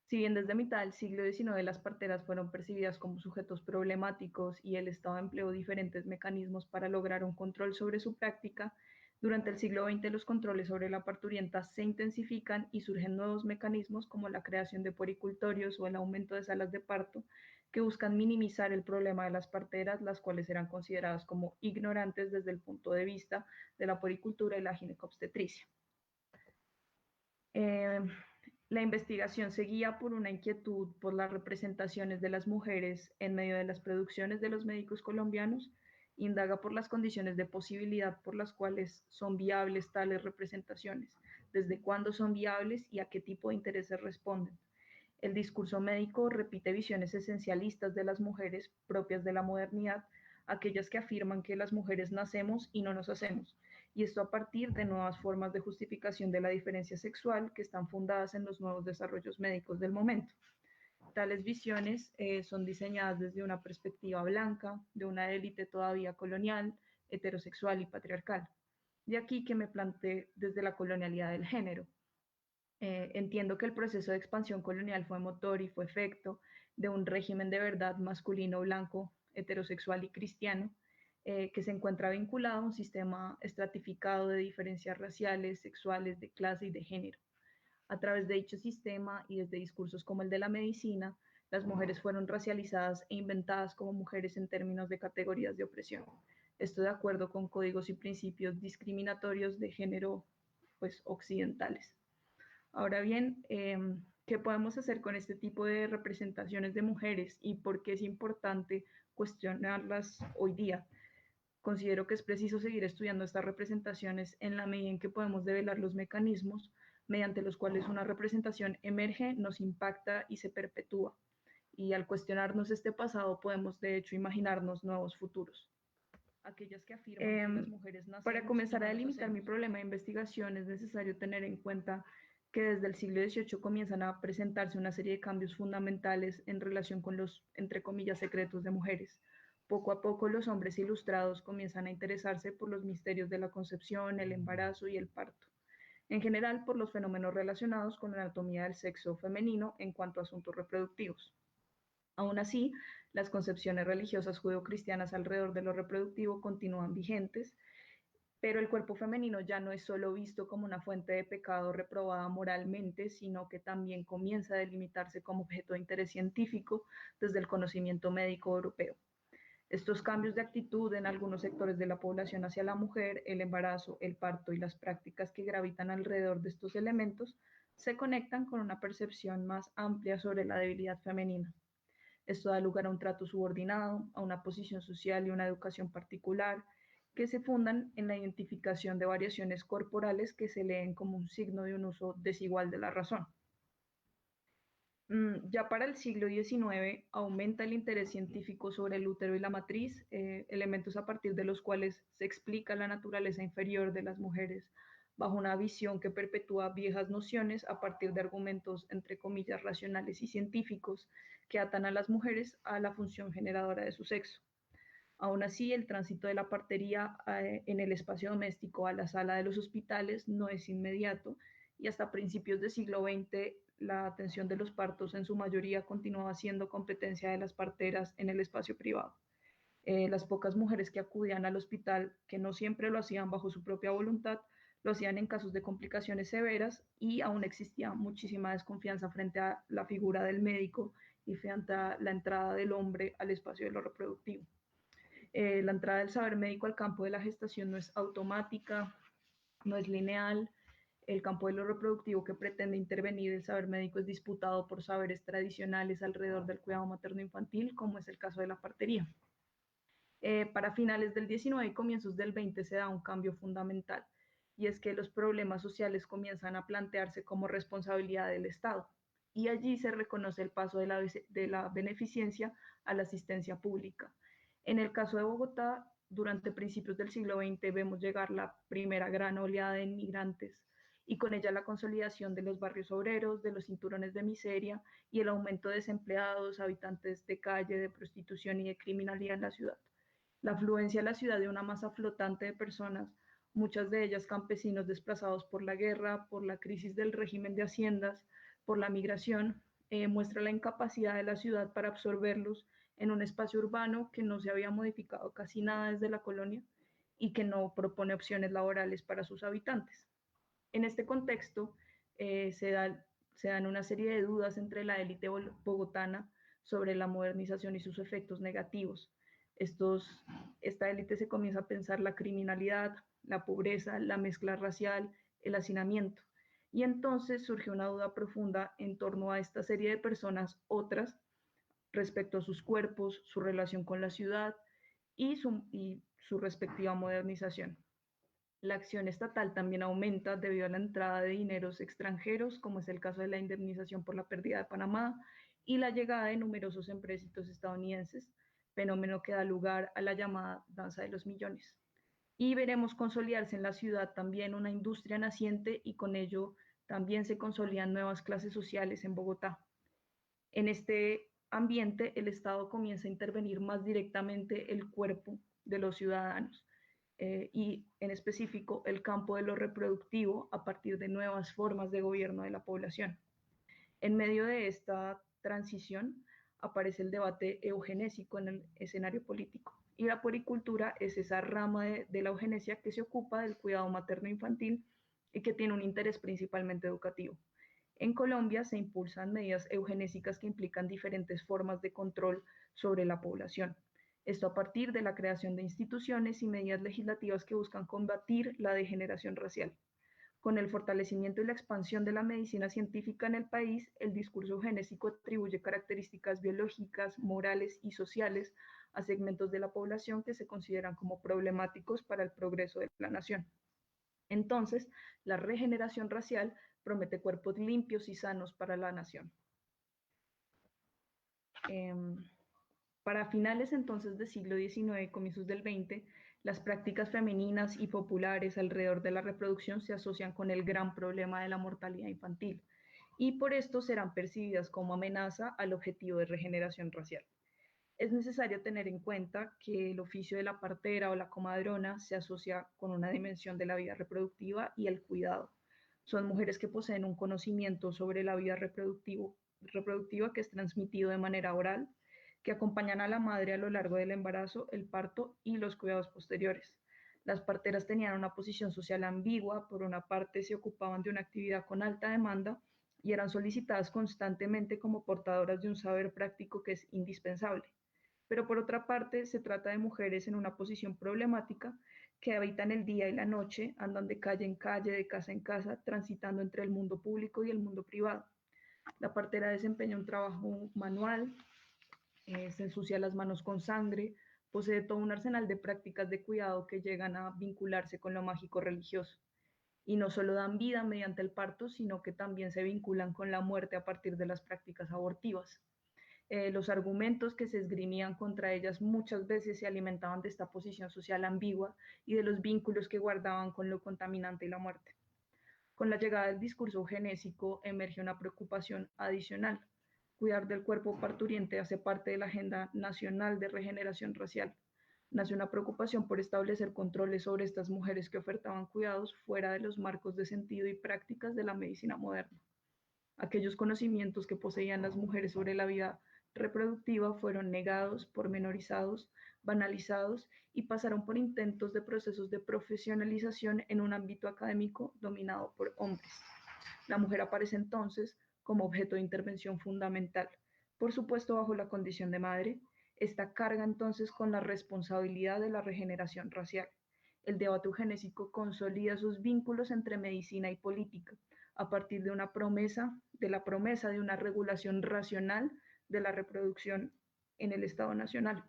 Si bien desde mitad del siglo XIX las parteras fueron percibidas como sujetos problemáticos y el Estado empleó diferentes mecanismos para lograr un control sobre su práctica, durante el siglo XX los controles sobre la parturienta se intensifican y surgen nuevos mecanismos como la creación de puericultorios o el aumento de salas de parto que buscan minimizar el problema de las parteras, las cuales eran consideradas como ignorantes desde el punto de vista de la puericultura y la ginecobstetricia. La investigación se guía por una inquietud por las representaciones de las mujeres en medio de las producciones de los médicos colombianos, indaga por las condiciones de posibilidad por las cuales son viables tales representaciones, desde cuándo son viables y a qué tipo de intereses responden. El discurso médico repite visiones esencialistas de las mujeres propias de la modernidad, aquellas que afirman que las mujeres nacemos y no nos hacemos, y esto a partir de nuevas formas de justificación de la diferencia sexual que están fundadas en los nuevos desarrollos médicos del momento. Tales visiones son diseñadas desde una perspectiva blanca, de una élite todavía colonial, heterosexual y patriarcal. De aquí que me planteé desde la colonialidad del género. Entiendo que el proceso de expansión colonial fue motor y fue efecto de un régimen de verdad masculino, blanco, heterosexual y cristiano, que se encuentra vinculado a un sistema estratificado de diferencias raciales, sexuales, de clase y de género. A través de dicho sistema y desde discursos como el de la medicina, las mujeres fueron racializadas e inventadas como mujeres en términos de categorías de opresión. Esto de acuerdo con códigos y principios discriminatorios de género pues, occidentales. Ahora bien, ¿qué podemos hacer con este tipo de representaciones de mujeres y por qué es importante cuestionarlas hoy día? Considero que es preciso seguir estudiando estas representaciones en la medida en que podemos develar los mecanismos mediante los cuales una representación emerge, nos impacta y se perpetúa. Y al cuestionarnos este pasado podemos de hecho imaginarnos nuevos futuros. Aquellas que afirman que las mujeres nacemos. Para comenzar a delimitar mi problema de investigación es necesario tener en cuenta que desde el siglo XVIII comienzan a presentarse una serie de cambios fundamentales en relación con los, entre comillas, secretos de mujeres. Poco a poco los hombres ilustrados comienzan a interesarse por los misterios de la concepción, el embarazo y el parto. En general, por los fenómenos relacionados con la anatomía del sexo femenino en cuanto a asuntos reproductivos. Aún así, las concepciones religiosas judeocristianas alrededor de lo reproductivo continúan vigentes, pero el cuerpo femenino ya no es solo visto como una fuente de pecado reprobada moralmente, sino que también comienza a delimitarse como objeto de interés científico desde el conocimiento médico europeo. Estos cambios de actitud en algunos sectores de la población hacia la mujer, el embarazo, el parto y las prácticas que gravitan alrededor de estos elementos se conectan con una percepción más amplia sobre la debilidad femenina. Esto da lugar a un trato subordinado, a una posición social y una educación particular que se fundan en la identificación de variaciones corporales que se leen como un signo de un uso desigual de la razón. Ya para el siglo XIX aumenta el interés científico sobre el útero y la matriz, elementos a partir de los cuales se explica la naturaleza inferior de las mujeres bajo una visión que perpetúa viejas nociones a partir de argumentos entre comillas racionales y científicos que atan a las mujeres a la función generadora de su sexo. Aún así, el tránsito de la partería en el espacio doméstico a la sala de los hospitales no es inmediato y hasta principios del siglo XX la atención de los partos en su mayoría continuaba siendo competencia de las parteras en el espacio privado. Las pocas mujeres que acudían al hospital, que no siempre lo hacían bajo su propia voluntad, lo hacían en casos de complicaciones severas y aún existía muchísima desconfianza frente a la figura del médico y frente a la entrada del hombre al espacio de lo reproductivo. La entrada del saber médico al campo de la gestación no es automática, no es lineal. El campo de lo reproductivo que pretende intervenir el saber médico es disputado por saberes tradicionales alrededor del cuidado materno-infantil, como es el caso de la partería. Para finales del XIX y comienzos del XX se da un cambio fundamental, y es que los problemas sociales comienzan a plantearse como responsabilidad del Estado, y allí se reconoce el paso de la beneficencia a la asistencia pública. En el caso de Bogotá, durante principios del siglo XX vemos llegar la primera gran oleada de inmigrantes y con ella la consolidación de los barrios obreros, de los cinturones de miseria y el aumento de desempleados, habitantes de calle, de prostitución y de criminalidad en la ciudad. La afluencia a la ciudad de una masa flotante de personas, muchas de ellas campesinos desplazados por la guerra, por la crisis del régimen de haciendas, por la migración, muestra la incapacidad de la ciudad para absorberlos en un espacio urbano que no se había modificado casi nada desde la colonia y que no propone opciones laborales para sus habitantes. En este contexto, se dan una serie de dudas entre la élite bogotana sobre la modernización y sus efectos negativos. Esta élite se comienza a pensar la criminalidad, la pobreza, la mezcla racial, el hacinamiento. Y entonces surge una duda profunda en torno a esta serie de personas, otras, respecto a sus cuerpos, su relación con la ciudad y su respectiva modernización. La acción estatal también aumenta debido a la entrada de dineros extranjeros, como es el caso de la indemnización por la pérdida de Panamá y la llegada de numerosos empréstitos estadounidenses, fenómeno que da lugar a la llamada danza de los millones. Y veremos consolidarse en la ciudad también una industria naciente y con ello también se consolidan nuevas clases sociales en Bogotá. En este ambiente, el Estado comienza a intervenir más directamente el cuerpo de los ciudadanos y en específico el campo de lo reproductivo a partir de nuevas formas de gobierno de la población. En medio de esta transición aparece el debate eugenésico en el escenario político y la puericultura es esa rama de la eugenesia que se ocupa del cuidado materno-infantil y que tiene un interés principalmente educativo. En Colombia se impulsan medidas eugenésicas que implican diferentes formas de control sobre la población. Esto a partir de la creación de instituciones y medidas legislativas que buscan combatir la degeneración racial. Con el fortalecimiento y la expansión de la medicina científica en el país, el discurso eugenésico atribuye características biológicas, morales y sociales a segmentos de la población que se consideran como problemáticos para el progreso de la nación. Entonces, la regeneración racial promete cuerpos limpios y sanos para la nación. Para finales entonces del siglo XIX y comienzos del XX, las prácticas femeninas y populares alrededor de la reproducción se asocian con el gran problema de la mortalidad infantil y por esto serán percibidas como amenaza al objetivo de regeneración racial. Es necesario tener en cuenta que el oficio de la partera o la comadrona se asocia con una dimensión de la vida reproductiva y el cuidado. Son mujeres que poseen un conocimiento sobre la vida reproductiva que es transmitido de manera oral, que acompañan a la madre a lo largo del embarazo, el parto y los cuidados posteriores. Las parteras tenían una posición social ambigua, por una parte se ocupaban de una actividad con alta demanda y eran solicitadas constantemente como portadoras de un saber práctico que es indispensable. Pero por otra parte se trata de mujeres en una posición problemática que habitan el día y la noche, andan de calle en calle, de casa en casa, transitando entre el mundo público y el mundo privado. La partera desempeña un trabajo manual, se ensucia las manos con sangre, posee todo un arsenal de prácticas de cuidado que llegan a vincularse con lo mágico religioso. Y no solo dan vida mediante el parto, sino que también se vinculan con la muerte a partir de las prácticas abortivas. Los argumentos que se esgrimían contra ellas muchas veces se alimentaban de esta posición social ambigua y de los vínculos que guardaban con lo contaminante y la muerte. Con la llegada del discurso eugenésico emerge una preocupación adicional. Cuidar del cuerpo parturiente hace parte de la Agenda Nacional de Regeneración Racial. Nace una preocupación por establecer controles sobre estas mujeres que ofertaban cuidados fuera de los marcos de sentido y prácticas de la medicina moderna. Aquellos conocimientos que poseían las mujeres sobre la vida reproductiva fueron negados, pormenorizados, banalizados y pasaron por intentos de procesos de profesionalización en un ámbito académico dominado por hombres. La mujer aparece entonces como objeto de intervención fundamental, por supuesto bajo la condición de madre. Esta carga entonces con la responsabilidad de la regeneración racial. El debate eugenésico consolida sus vínculos entre medicina y política a partir de la promesa de una regulación racional de la reproducción en el Estado Nacional.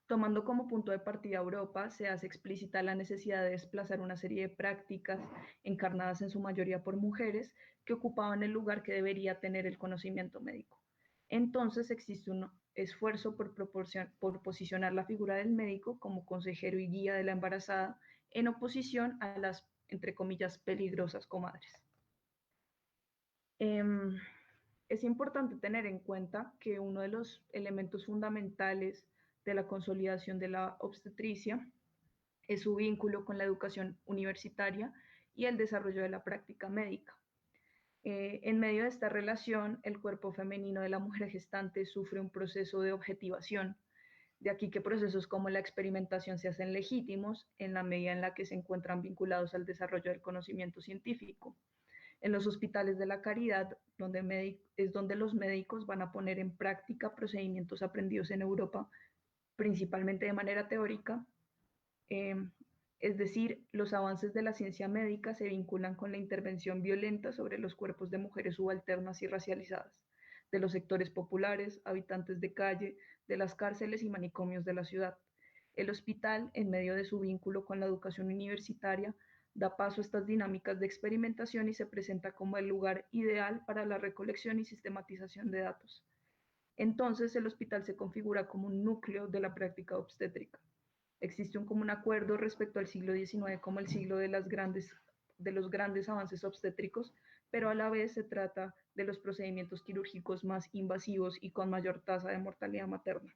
Tomando como punto de partida Europa, se hace explícita la necesidad de desplazar una serie de prácticas encarnadas en su mayoría por mujeres que ocupaban el lugar que debería tener el conocimiento médico. Entonces existe un esfuerzo por posicionar la figura del médico como consejero y guía de la embarazada en oposición a las, entre comillas, peligrosas comadres. Es importante tener en cuenta que uno de los elementos fundamentales de la consolidación de la obstetricia es su vínculo con la educación universitaria y el desarrollo de la práctica médica. En medio de esta relación, el cuerpo femenino de la mujer gestante sufre un proceso de objetivación. De aquí que procesos como la experimentación se hacen legítimos en la medida en la que se encuentran vinculados al desarrollo del conocimiento científico. En los hospitales de la caridad, es donde los médicos van a poner en práctica procedimientos aprendidos en Europa, principalmente de manera teórica, es decir, los avances de la ciencia médica se vinculan con la intervención violenta sobre los cuerpos de mujeres subalternas y racializadas, de los sectores populares, habitantes de calle, de las cárceles y manicomios de la ciudad. El hospital, en medio de su vínculo con la educación universitaria, da paso a estas dinámicas de experimentación y se presenta como el lugar ideal para la recolección y sistematización de datos. Entonces, el hospital se configura como un núcleo de la práctica obstétrica. Existe un común acuerdo respecto al siglo XIX como el siglo de los grandes avances obstétricos, pero a la vez se trata de los procedimientos quirúrgicos más invasivos y con mayor tasa de mortalidad materna.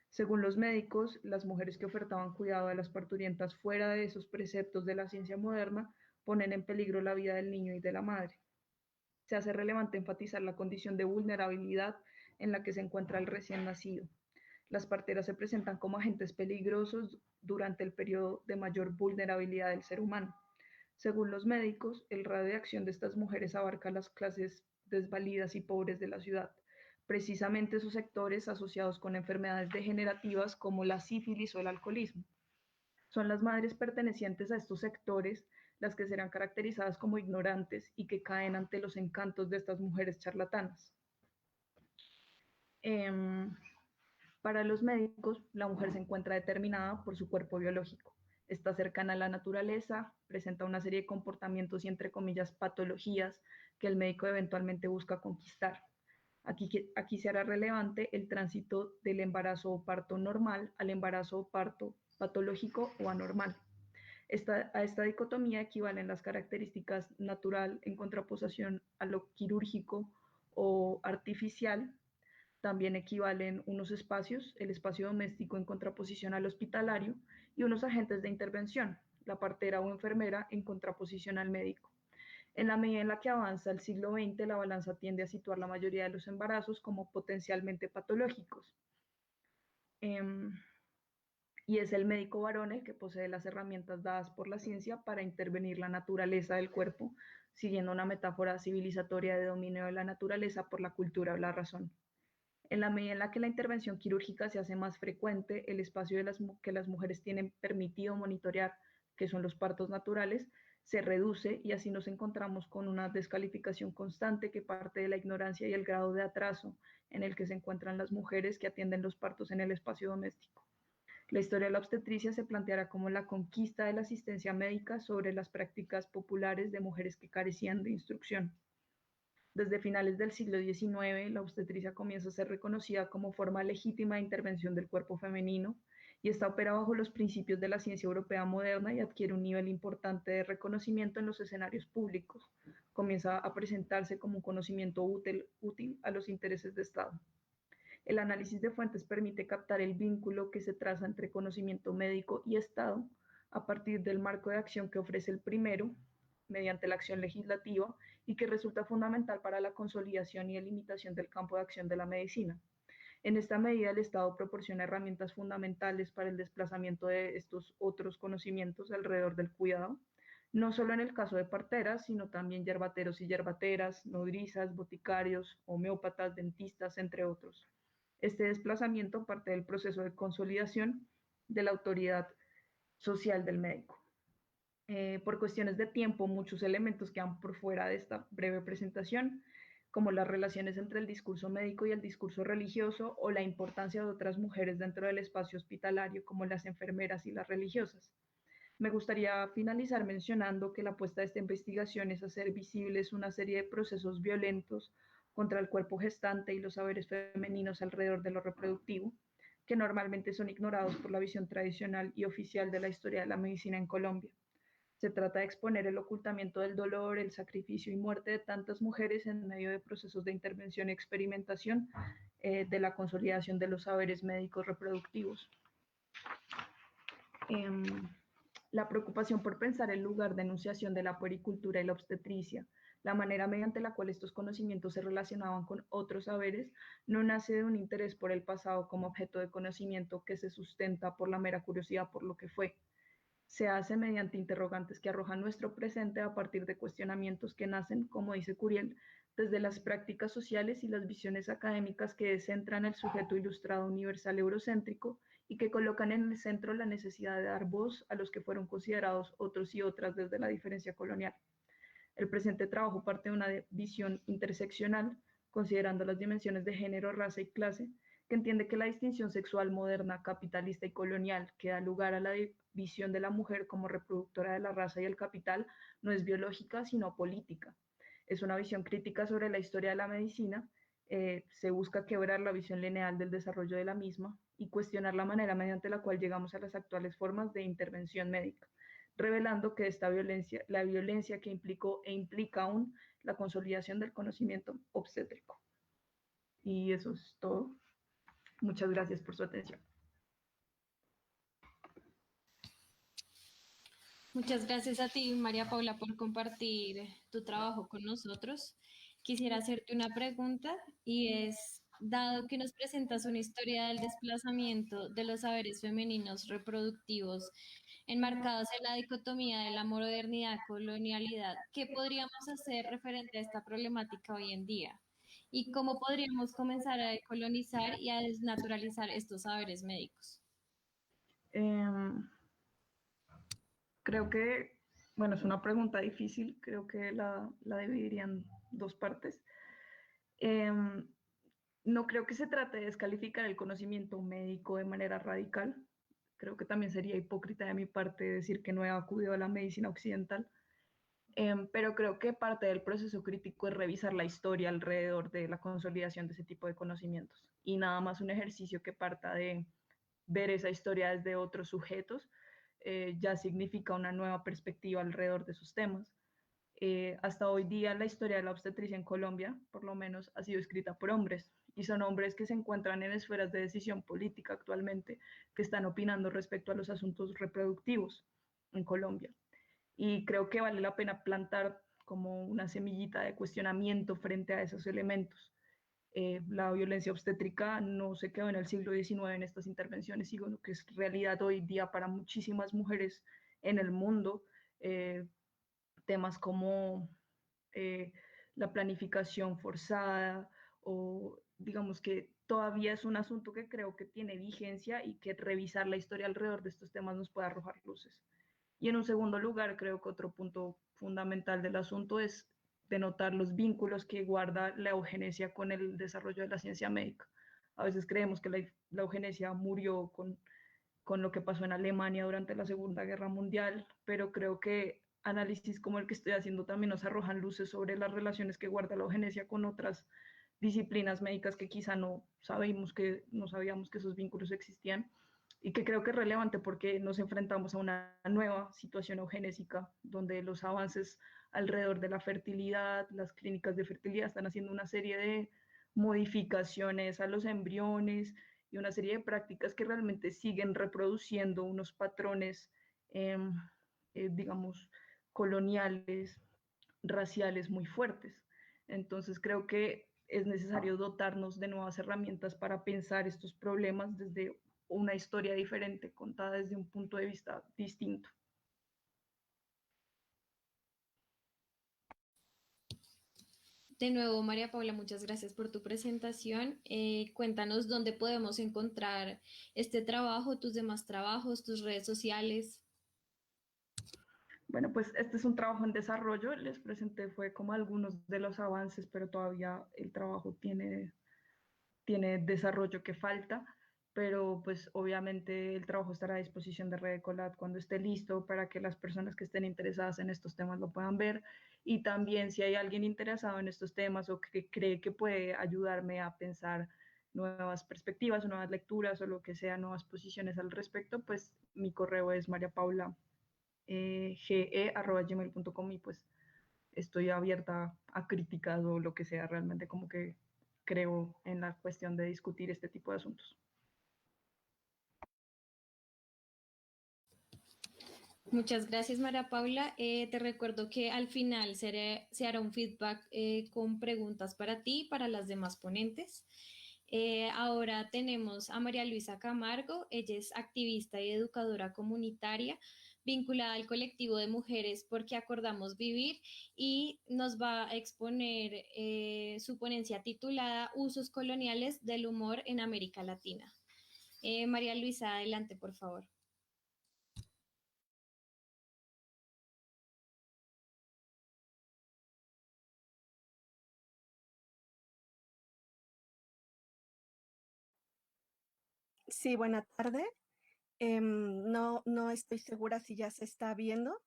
Según los médicos, las mujeres que ofertaban cuidado a las parturientas fuera de esos preceptos de la ciencia moderna ponen en peligro la vida del niño y de la madre. Se hace relevante enfatizar la condición de vulnerabilidad en la que se encuentra el recién nacido. Las parteras se presentan como agentes peligrosos durante el periodo de mayor vulnerabilidad del ser humano. Según los médicos, el radio de acción de estas mujeres abarca las clases desvalidas y pobres de la ciudad, precisamente esos sectores asociados con enfermedades degenerativas como la sífilis o el alcoholismo. Son las madres pertenecientes a estos sectores las que serán caracterizadas como ignorantes y que caen ante los encantos de estas mujeres charlatanas. Para los médicos, la mujer se encuentra determinada por su cuerpo biológico. Está cercana a la naturaleza, presenta una serie de comportamientos y, entre comillas, patologías que el médico eventualmente busca conquistar. Aquí se hará relevante el tránsito del embarazo o parto normal al embarazo o parto patológico o anormal. A esta dicotomía equivalen las características natural en contraposición a lo quirúrgico o artificial. También equivalen unos espacios, el espacio doméstico en contraposición al hospitalario, y unos agentes de intervención, la partera o enfermera en contraposición al médico. En la medida en la que avanza el siglo XX, la balanza tiende a situar la mayoría de los embarazos como potencialmente patológicos. Y es el médico varón el que posee las herramientas dadas por la ciencia para intervenir la naturaleza del cuerpo, siguiendo una metáfora civilizatoria de dominio de la naturaleza por la cultura o la razón. En la medida en la que la intervención quirúrgica se hace más frecuente, el espacio que las mujeres tienen permitido monitorear, que son los partos naturales, se reduce y así nos encontramos con una descalificación constante que parte de la ignorancia y el grado de atraso en el que se encuentran las mujeres que atienden los partos en el espacio doméstico. La historia de la obstetricia se planteará como la conquista de la asistencia médica sobre las prácticas populares de mujeres que carecían de instrucción. Desde finales del siglo XIX, la obstetricia comienza a ser reconocida como forma legítima de intervención del cuerpo femenino y está opera bajo los principios de la ciencia europea moderna y adquiere un nivel importante de reconocimiento en los escenarios públicos. Comienza a presentarse como un conocimiento útil a los intereses de Estado. El análisis de fuentes permite captar el vínculo que se traza entre conocimiento médico y Estado a partir del marco de acción que ofrece el primero, mediante la acción legislativa, y que resulta fundamental para la consolidación y delimitación del campo de acción de la medicina. En esta medida, el Estado proporciona herramientas fundamentales para el desplazamiento de estos otros conocimientos alrededor del cuidado, no solo en el caso de parteras, sino también yerbateros y yerbateras, nodrizas, boticarios, homeópatas, dentistas, entre otros. Este desplazamiento parte del proceso de consolidación de la autoridad social del médico. Por cuestiones de tiempo, muchos elementos quedan por fuera de esta breve presentación, como las relaciones entre el discurso médico y el discurso religioso o la importancia de otras mujeres dentro del espacio hospitalario, como las enfermeras y las religiosas. Me gustaría finalizar mencionando que la apuesta de esta investigación es hacer visibles una serie de procesos violentos contra el cuerpo gestante y los saberes femeninos alrededor de lo reproductivo, que normalmente son ignorados por la visión tradicional y oficial de la historia de la medicina en Colombia. Se trata de exponer el ocultamiento del dolor, el sacrificio y muerte de tantas mujeres en medio de procesos de intervención y experimentación de la consolidación de los saberes médicos reproductivos. La preocupación por pensar el lugar de enunciación de la puericultura y la obstetricia, la manera mediante la cual estos conocimientos se relacionaban con otros saberes, no nace de un interés por el pasado como objeto de conocimiento que se sustenta por la mera curiosidad por lo que fue. Se hace mediante interrogantes que arrojan nuestro presente a partir de cuestionamientos que nacen, como dice Curiel, desde las prácticas sociales y las visiones académicas que descentran el sujeto ilustrado universal eurocéntrico y que colocan en el centro la necesidad de dar voz a los que fueron considerados otros y otras desde la diferencia colonial. El presente trabajo parte de una visión interseccional, considerando las dimensiones de género, raza y clase, que entiende que la distinción sexual moderna, capitalista y colonial que da lugar a la visión de la mujer como reproductora de la raza y el capital no es biológica, sino política. Es una visión crítica sobre la historia de la medicina. Se busca quebrar la visión lineal del desarrollo de la misma y cuestionar la manera mediante la cual llegamos a las actuales formas de intervención médica, revelando que la violencia que implicó e implica aún la consolidación del conocimiento obstétrico. Y eso es todo. Muchas gracias por su atención. Muchas gracias a ti, María Paula, por compartir tu trabajo con nosotros. Quisiera hacerte una pregunta y es, dado que nos presentas una historia del desplazamiento de los saberes femeninos reproductivos enmarcados en la dicotomía de la modernidad-colonialidad, ¿qué podríamos hacer referente a esta problemática hoy en día? ¿Y cómo podríamos comenzar a decolonizar y a desnaturalizar estos saberes médicos? Creo que, bueno, es una pregunta difícil, creo que la dividiría en dos partes. No creo que se trate de descalificar el conocimiento médico de manera radical. Creo que también sería hipócrita de mi parte decir que no he acudido a la medicina occidental. Pero creo que parte del proceso crítico es revisar la historia alrededor de la consolidación de ese tipo de conocimientos y nada más un ejercicio que parta de ver esa historia desde otros sujetos ya significa una nueva perspectiva alrededor de esos temas. Hasta hoy día la historia de la obstetricia en Colombia, por lo menos, ha sido escrita por hombres y son hombres que se encuentran en esferas de decisión política actualmente, que están opinando respecto a los asuntos reproductivos en Colombia. Y creo que vale la pena plantar como una semillita de cuestionamiento frente a esos elementos. La violencia obstétrica no se quedó en el siglo XIX en estas intervenciones, sino que es realidad hoy día para muchísimas mujeres en el mundo. Temas como eh, la planificación forzada o digamos que todavía es un asunto que creo que tiene vigencia y que revisar la historia alrededor de estos temas nos puede arrojar luces. Y en un segundo lugar, creo que otro punto fundamental del asunto es denotar los vínculos que guarda la eugenesia con el desarrollo de la ciencia médica. A veces creemos que la eugenesia murió con lo que pasó en Alemania durante la Segunda Guerra Mundial, pero creo que análisis como el que estoy haciendo también nos arrojan luces sobre las relaciones que guarda la eugenesia con otras disciplinas médicas que quizá no sabíamos que esos vínculos existían y que creo que es relevante porque nos enfrentamos a una nueva situación eugenésica donde los avances alrededor de la fertilidad, las clínicas de fertilidad están haciendo una serie de modificaciones a los embriones y una serie de prácticas que realmente siguen reproduciendo unos patrones, eh, digamos, coloniales, raciales muy fuertes. Entonces creo que es necesario dotarnos de nuevas herramientas para pensar estos problemas desde una historia diferente, contada desde un punto de vista distinto. De nuevo, María Paula, muchas gracias por tu presentación. Cuéntanos dónde podemos encontrar este trabajo, tus demás trabajos, tus redes sociales. Bueno, pues este es un trabajo en desarrollo. Les presenté fue como algunos de los avances, pero todavía el trabajo tiene desarrollo que falta, pero pues obviamente el trabajo estará a disposición de Redecolat cuando esté listo para que las personas que estén interesadas en estos temas lo puedan ver. Y también si hay alguien interesado en estos temas o que cree que puede ayudarme a pensar nuevas perspectivas, nuevas lecturas o lo que sea, nuevas posiciones al respecto, pues mi correo es mariapaula.ge@gmail.com y pues estoy abierta a críticas o lo que sea, realmente como que creo en la cuestión de discutir este tipo de asuntos. Muchas gracias, María Paula. Te recuerdo que al final se hará un feedback con preguntas para ti y para las demás ponentes. Ahora tenemos a María Luisa Camargo. Ella es activista y educadora comunitaria vinculada al colectivo de mujeres Porque Acordamos Vivir y nos va a exponer su ponencia titulada Usos coloniales del humor en América Latina. María Luisa, adelante, por favor. Sí, buena tarde. No estoy segura si ya se está viendo la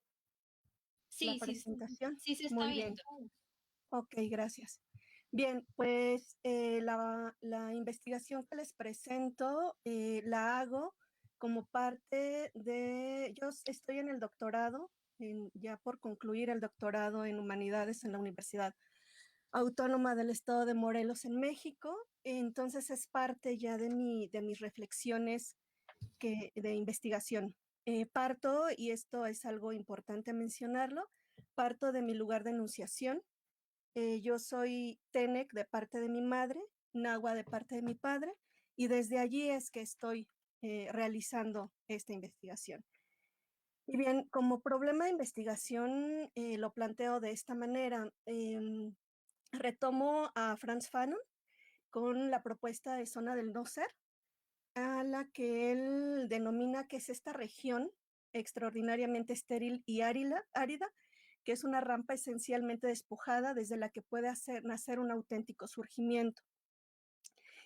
Sí, presentación. sí se está Muy viendo. bien. Ok, gracias. Bien, pues la investigación que les presento la hago como parte de, yo estoy en el doctorado, ya por concluir el doctorado en humanidades en la Universidad Autónoma del Estado de Morelos en México. Entonces es parte ya de mis reflexiones de investigación. Parto, y esto es algo importante mencionarlo, parto de mi lugar de enunciación. Yo soy Tenec de parte de mi madre, Nahua de parte de mi padre, y desde allí es que estoy realizando esta investigación. Y bien, como problema de investigación lo planteo de esta manera. Retomo a Frantz Fanon con la propuesta de zona del no ser, a la que él denomina que es esta región extraordinariamente estéril y árida, que es una rampa esencialmente despojada desde la que puede nacer un auténtico surgimiento.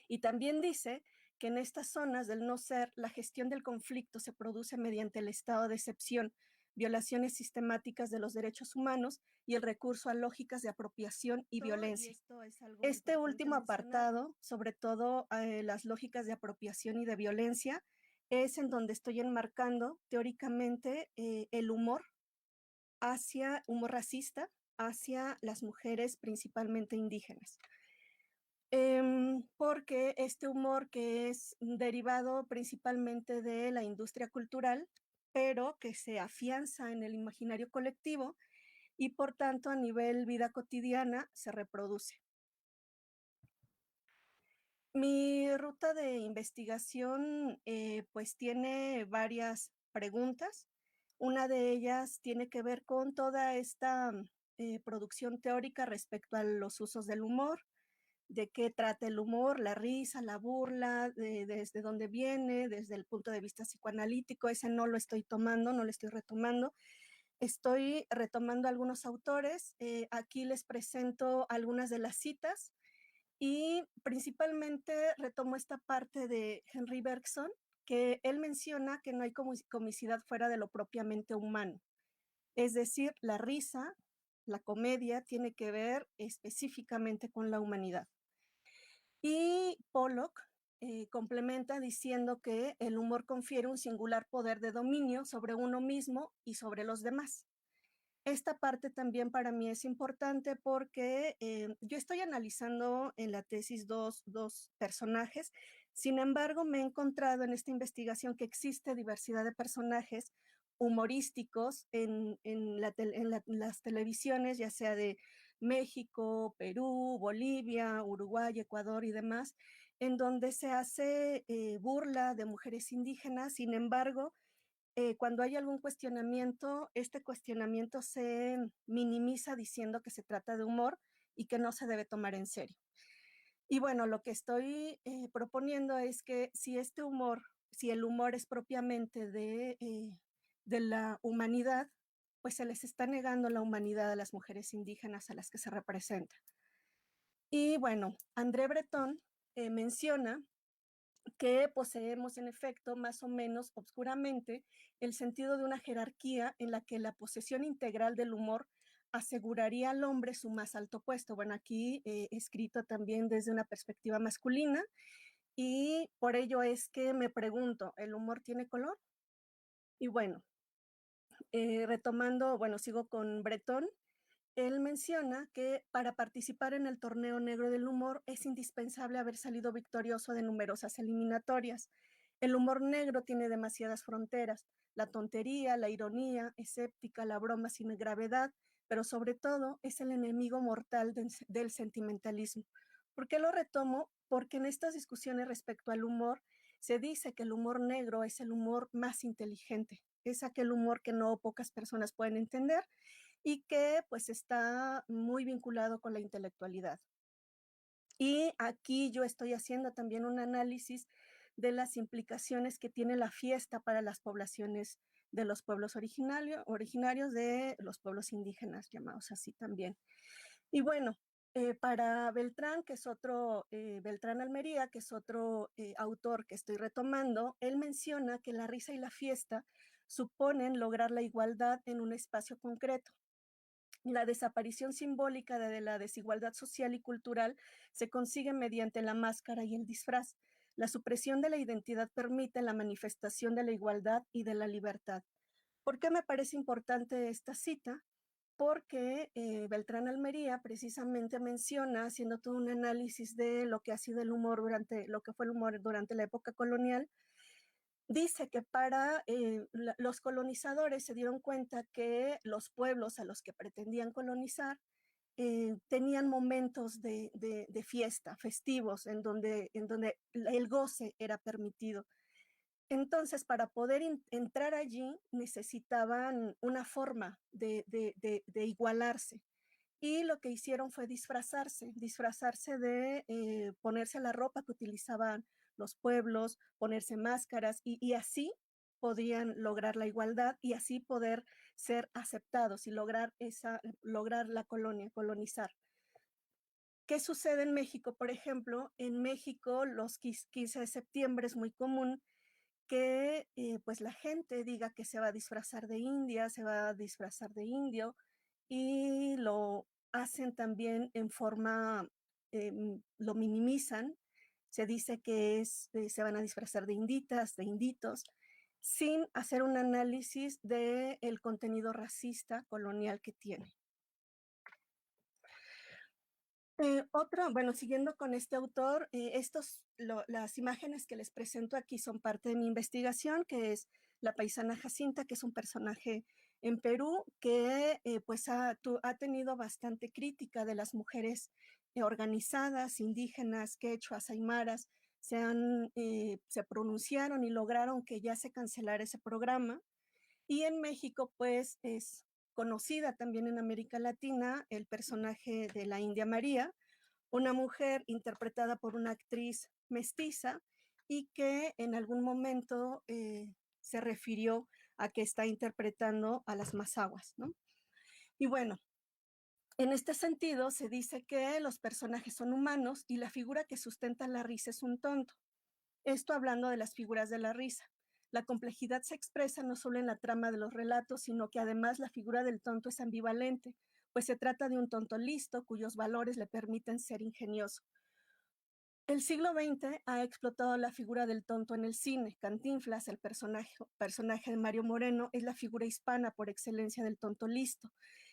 Y también dice que en estas zonas del no ser, la gestión del conflicto se produce mediante el estado de excepción, violaciones sistemáticas de los derechos humanos y el recurso a lógicas de apropiación y violencia. Este último apartado, sobre todo las lógicas de apropiación y de violencia, es en donde estoy enmarcando teóricamente el humor humor racista hacia las mujeres principalmente indígenas. Porque este humor que es derivado principalmente de la industria cultural, pero que se afianza en el imaginario colectivo y por tanto a nivel vida cotidiana se reproduce. Mi ruta de investigación pues tiene varias preguntas. Una de ellas tiene que ver con toda esta producción teórica respecto a los usos del humor, de qué trata el humor, la risa, la burla, desde dónde viene, desde el punto de vista psicoanalítico. Ese no lo estoy tomando, no lo estoy retomando. Estoy retomando algunos autores. Aquí les presento algunas de las citas y principalmente retomo esta parte de Henry Bergson, que él menciona que no hay comicidad fuera de lo propiamente humano. Es decir, la risa, la comedia, tiene que ver específicamente con la humanidad. Y Pollock complementa diciendo que el humor confiere un singular poder de dominio sobre uno mismo y sobre los demás. Esta parte también para mí es importante porque yo estoy analizando en la tesis dos personajes. Sin embargo, me he encontrado en esta investigación que existe diversidad de personajes humorísticos en las televisiones, ya sea de México, Perú, Bolivia, Uruguay, Ecuador y demás, en donde se hace burla de mujeres indígenas. Sin embargo, cuando hay algún cuestionamiento, este cuestionamiento se minimiza diciendo que se trata de humor y que no se debe tomar en serio. Y bueno, lo que estoy proponiendo es que si el humor es propiamente de la humanidad, pues se les está negando la humanidad a las mujeres indígenas a las que se representa. Y bueno, André Breton menciona que poseemos en efecto más o menos obscuramente el sentido de una jerarquía en la que la posesión integral del humor aseguraría al hombre su más alto puesto. Bueno, aquí escrito también desde una perspectiva masculina y por ello es que me pregunto, ¿el humor tiene color? Y bueno, retomando, bueno, sigo con Breton. Él menciona que para participar en el torneo negro del humor es indispensable haber salido victorioso de numerosas eliminatorias. El humor negro tiene demasiadas fronteras, la tontería, la ironía, escéptica, la broma sin gravedad, pero sobre todo es el enemigo mortal del sentimentalismo. ¿Por qué lo retomo? Porque en estas discusiones respecto al humor se dice que el humor negro es el humor más inteligente, es aquel humor que no pocas personas pueden entender y que pues está muy vinculado con la intelectualidad. Y aquí yo estoy haciendo también un análisis de las implicaciones que tiene la fiesta para las poblaciones de los pueblos originarios de los pueblos indígenas, llamados así también. Y bueno, para Beltrán, que es otro, Beltrán Almería, que es otro autor que estoy retomando, él menciona que la risa y la fiesta suponen lograr la igualdad en un espacio concreto. La desaparición simbólica de la desigualdad social y cultural se consigue mediante la máscara y el disfraz. La supresión de la identidad permite la manifestación de la igualdad y de la libertad. ¿Por qué me parece importante esta cita? Porque Beltrán Almería precisamente menciona, haciendo todo un análisis de lo que ha sido el humor lo que fue el humor durante la época colonial, dice que para los colonizadores se dieron cuenta que los pueblos a los que pretendían colonizar tenían momentos de fiesta, festivos, en donde el goce era permitido. Entonces, para poder entrar allí necesitaban una forma de igualarse. Y lo que hicieron fue disfrazarse de ponerse la ropa que utilizaban los pueblos, ponerse máscaras y así podían lograr la igualdad y así poder ser aceptados y lograr la colonia, colonizar. ¿Qué sucede en México? Por ejemplo, en México los 15 de septiembre es muy común que pues la gente diga que se va a disfrazar de india, se va a disfrazar de indio, y lo hacen también en forma, lo minimizan, se dice que se van a disfrazar de inditas, de inditos, sin hacer un análisis del contenido racista colonial que tiene. Bueno, siguiendo con este autor, las imágenes que les presento aquí son parte de mi investigación, que es la paisana Jacinta, que es un personaje en Perú que pues ha tenido bastante crítica de las mujeres organizadas, indígenas, quechuas, aymaras, se pronunciaron y lograron que ya se cancelara ese programa. Y en México, pues, es conocida también en América Latina el personaje de la India María, una mujer interpretada por una actriz mestiza y que en algún momento se refirió a que está interpretando a las mazahuas, ¿no? Y bueno, en este sentido se dice que los personajes son humanos y la figura que sustenta la risa es un tonto. Esto hablando de las figuras de la risa. La complejidad se expresa no solo en la trama de los relatos, sino que además la figura del tonto es ambivalente, pues se trata de un tonto listo cuyos valores le permiten ser ingenioso. El siglo XX ha explotado la figura del tonto en el cine. Cantinflas, el personaje de Mario Moreno, es la figura hispana por excelencia del tonto listo.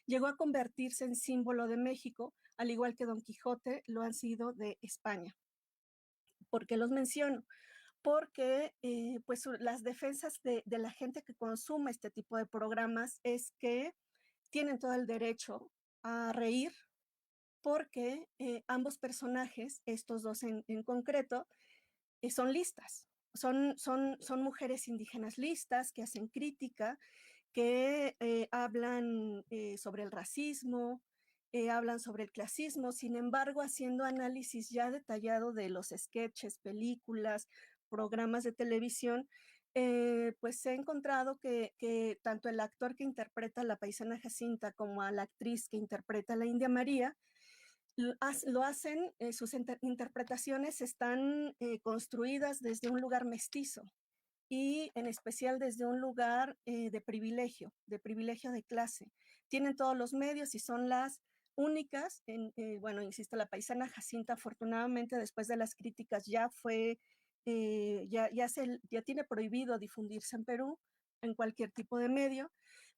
Llegó a convertirse en símbolo de México, al igual que Don Quijote lo han sido de España. ¿Por qué los menciono? Porque pues las defensas de la gente que consume este tipo de programas es que tienen todo el derecho a reír, porque ambos personajes, estos dos en concreto, son listas, son mujeres indígenas listas que hacen crítica, que hablan sobre el racismo, hablan sobre el clasismo, sin embargo, haciendo análisis ya detallado de los sketches, películas, programas de televisión, pues se ha encontrado que tanto el actor que interpreta a la paisana Jacinta como a la actriz que interpreta a la India María, lo hacen, sus interpretaciones están construidas desde un lugar mestizo y en especial desde un lugar de privilegio de clase. Tienen todos los medios y son las únicas, bueno, insisto, la paisana Jacinta afortunadamente después de las críticas ya fue, ya tiene prohibido difundirse en Perú en cualquier tipo de medio,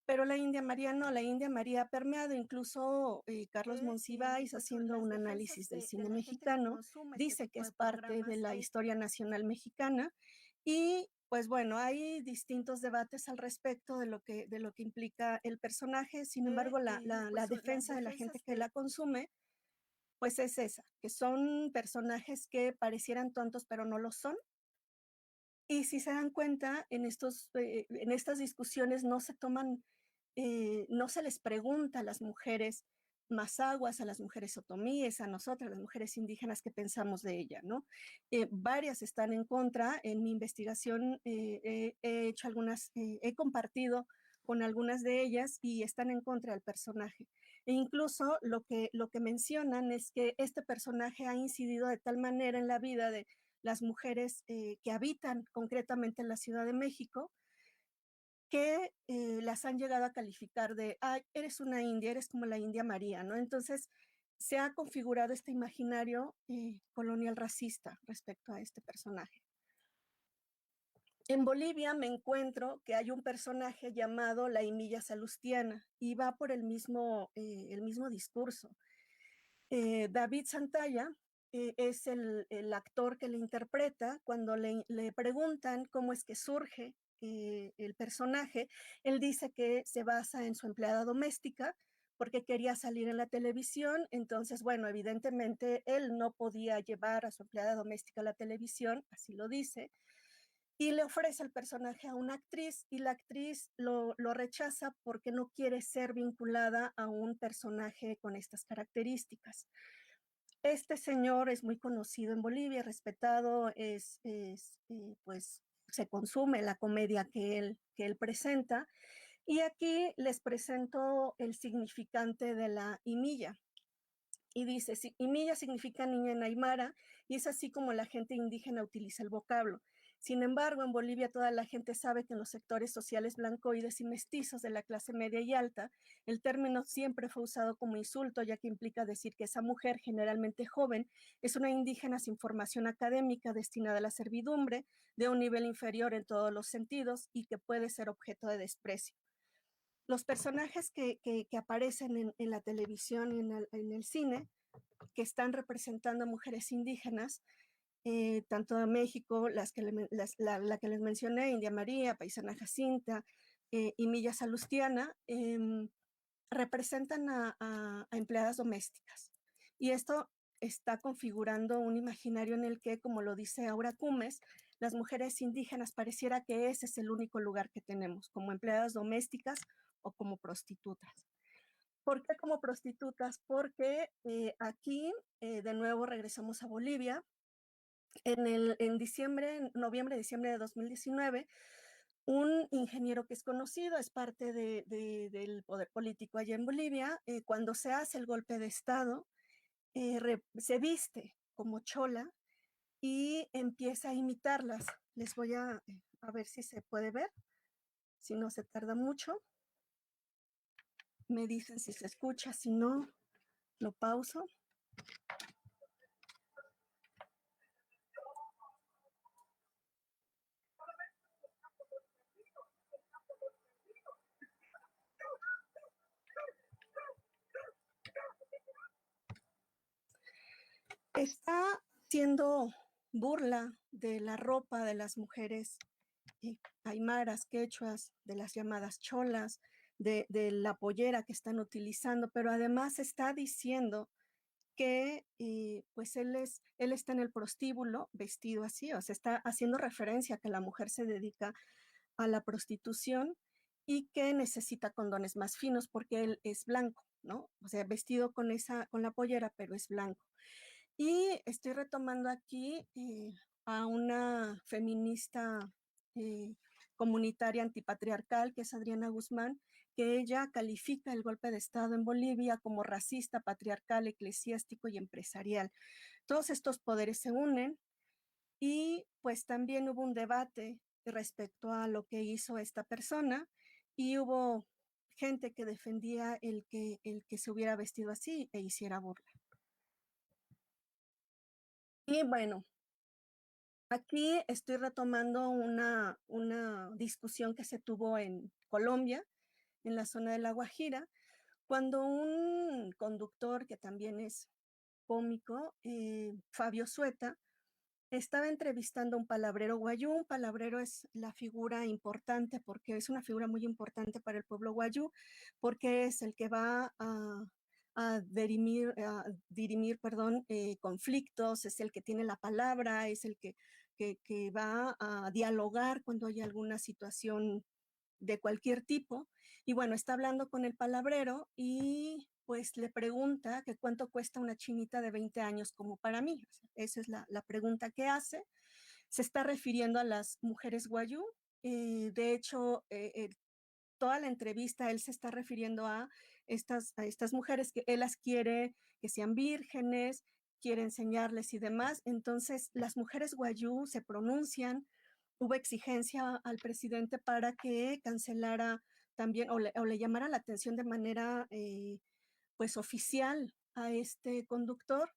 pero la India María no, la India María ha permeado, incluso Carlos Monsiváis, haciendo un análisis del cine mexicano, dice que es parte de la historia nacional mexicana y pues bueno, hay distintos debates al respecto de lo que implica el personaje, sin embargo, la defensa de la gente que la consume, pues es esa, que son personajes que parecieran tontos, pero no lo son. Y si se dan cuenta, en estas discusiones no se toman, no se les pregunta a las mujeres mazahuas, a las mujeres otomíes, a nosotras, las mujeres indígenas, qué pensamos de ella, ¿no? Varias están en contra. En mi investigación he hecho he compartido con algunas de ellas y están en contra del personaje. E incluso lo que mencionan es que este personaje ha incidido de tal manera en la vida de las mujeres que habitan concretamente en la Ciudad de México, que las han llegado a calificar de, ay, eres una india, eres como la India María, ¿no? Entonces, se ha configurado este imaginario colonial racista respecto a este personaje. En Bolivia me encuentro que hay un personaje llamado la Imilla Salustiana y va por el mismo discurso. David Santalla es el actor que le interpreta. Cuando le preguntan cómo es que surge el personaje, él dice que se basa en su empleada doméstica porque quería salir en la televisión. Entonces, bueno, evidentemente él no podía llevar a su empleada doméstica a la televisión, así lo dice, y le ofrece el personaje a una actriz y la actriz lo rechaza porque no quiere ser vinculada a un personaje con estas características. Este señor es muy conocido en Bolivia, respetado, pues se consume la comedia que él presenta. Y aquí les presento el significante de la imilla. Y dice, Imilla significa niña en aymara, y es así como la gente indígena utiliza el vocablo. Sin embargo, en Bolivia toda la gente sabe que en los sectores sociales blancoides y mestizos de la clase media y alta, el término siempre fue usado como insulto, ya que implica decir que esa mujer, generalmente joven, es una indígena sin formación académica destinada a la servidumbre, de un nivel inferior en todos los sentidos y que puede ser objeto de desprecio. Los personajes que aparecen en la televisión y en el cine, que están representando a mujeres indígenas, tanto de México, la que les mencioné, India María, Paisana Jacinta y Milla Salustiana, representan a empleadas domésticas. Y esto está configurando un imaginario en el que, como lo dice Aura Cumes, las mujeres indígenas pareciera que ese es el único lugar que tenemos, como empleadas domésticas o como prostitutas. ¿Por qué como prostitutas? Porque aquí, de nuevo, regresamos a Bolivia. En noviembre, diciembre de 2019, un ingeniero que es conocido, es parte del poder político allá en Bolivia, cuando se hace el golpe de Estado, se viste como chola y empieza a imitarlas. Les voy a ver si se puede ver, si no se tarda mucho. Me dicen si se escucha, si no, lo pauso. Está haciendo burla de la ropa de las mujeres aymaras, quechuas, de las llamadas cholas, de la pollera que están utilizando, pero además está diciendo que pues él está en el prostíbulo vestido así, o sea, está haciendo referencia a que la mujer se dedica a la prostitución y que necesita condones más finos porque él es blanco, ¿no? O sea, vestido con la pollera, pero es blanco. Y estoy retomando aquí a una feminista comunitaria antipatriarcal, que es Adriana Guzmán, que ella califica el golpe de Estado en Bolivia como racista, patriarcal, eclesiástico y empresarial. Todos estos poderes se unen y pues también hubo un debate respecto a lo que hizo esta persona y hubo gente que defendía el que se hubiera vestido así e hiciera burla. Y bueno, aquí estoy retomando una discusión que se tuvo en Colombia, en la zona de La Guajira, cuando un conductor que también es cómico, Fabio Sueta, estaba entrevistando a un palabrero guayú. Un palabrero es la figura importante porque es una figura muy importante para el pueblo guayú, porque es el que va a dirimir conflictos, es el que tiene la palabra, es el que va a dialogar cuando hay alguna situación de cualquier tipo. Y bueno, está hablando con el palabrero y pues le pregunta que cuánto cuesta una chinita de 20 años como para mí. O sea, esa es la pregunta que hace. Se está refiriendo a las mujeres guayú. De hecho, toda la entrevista él se está refiriendo a estas mujeres que él las quiere que sean vírgenes, quiere enseñarles y demás. Entonces, las mujeres guayú se pronuncian. Hubo exigencia al presidente para que cancelara también o le llamara la atención de manera pues oficial a este conductor,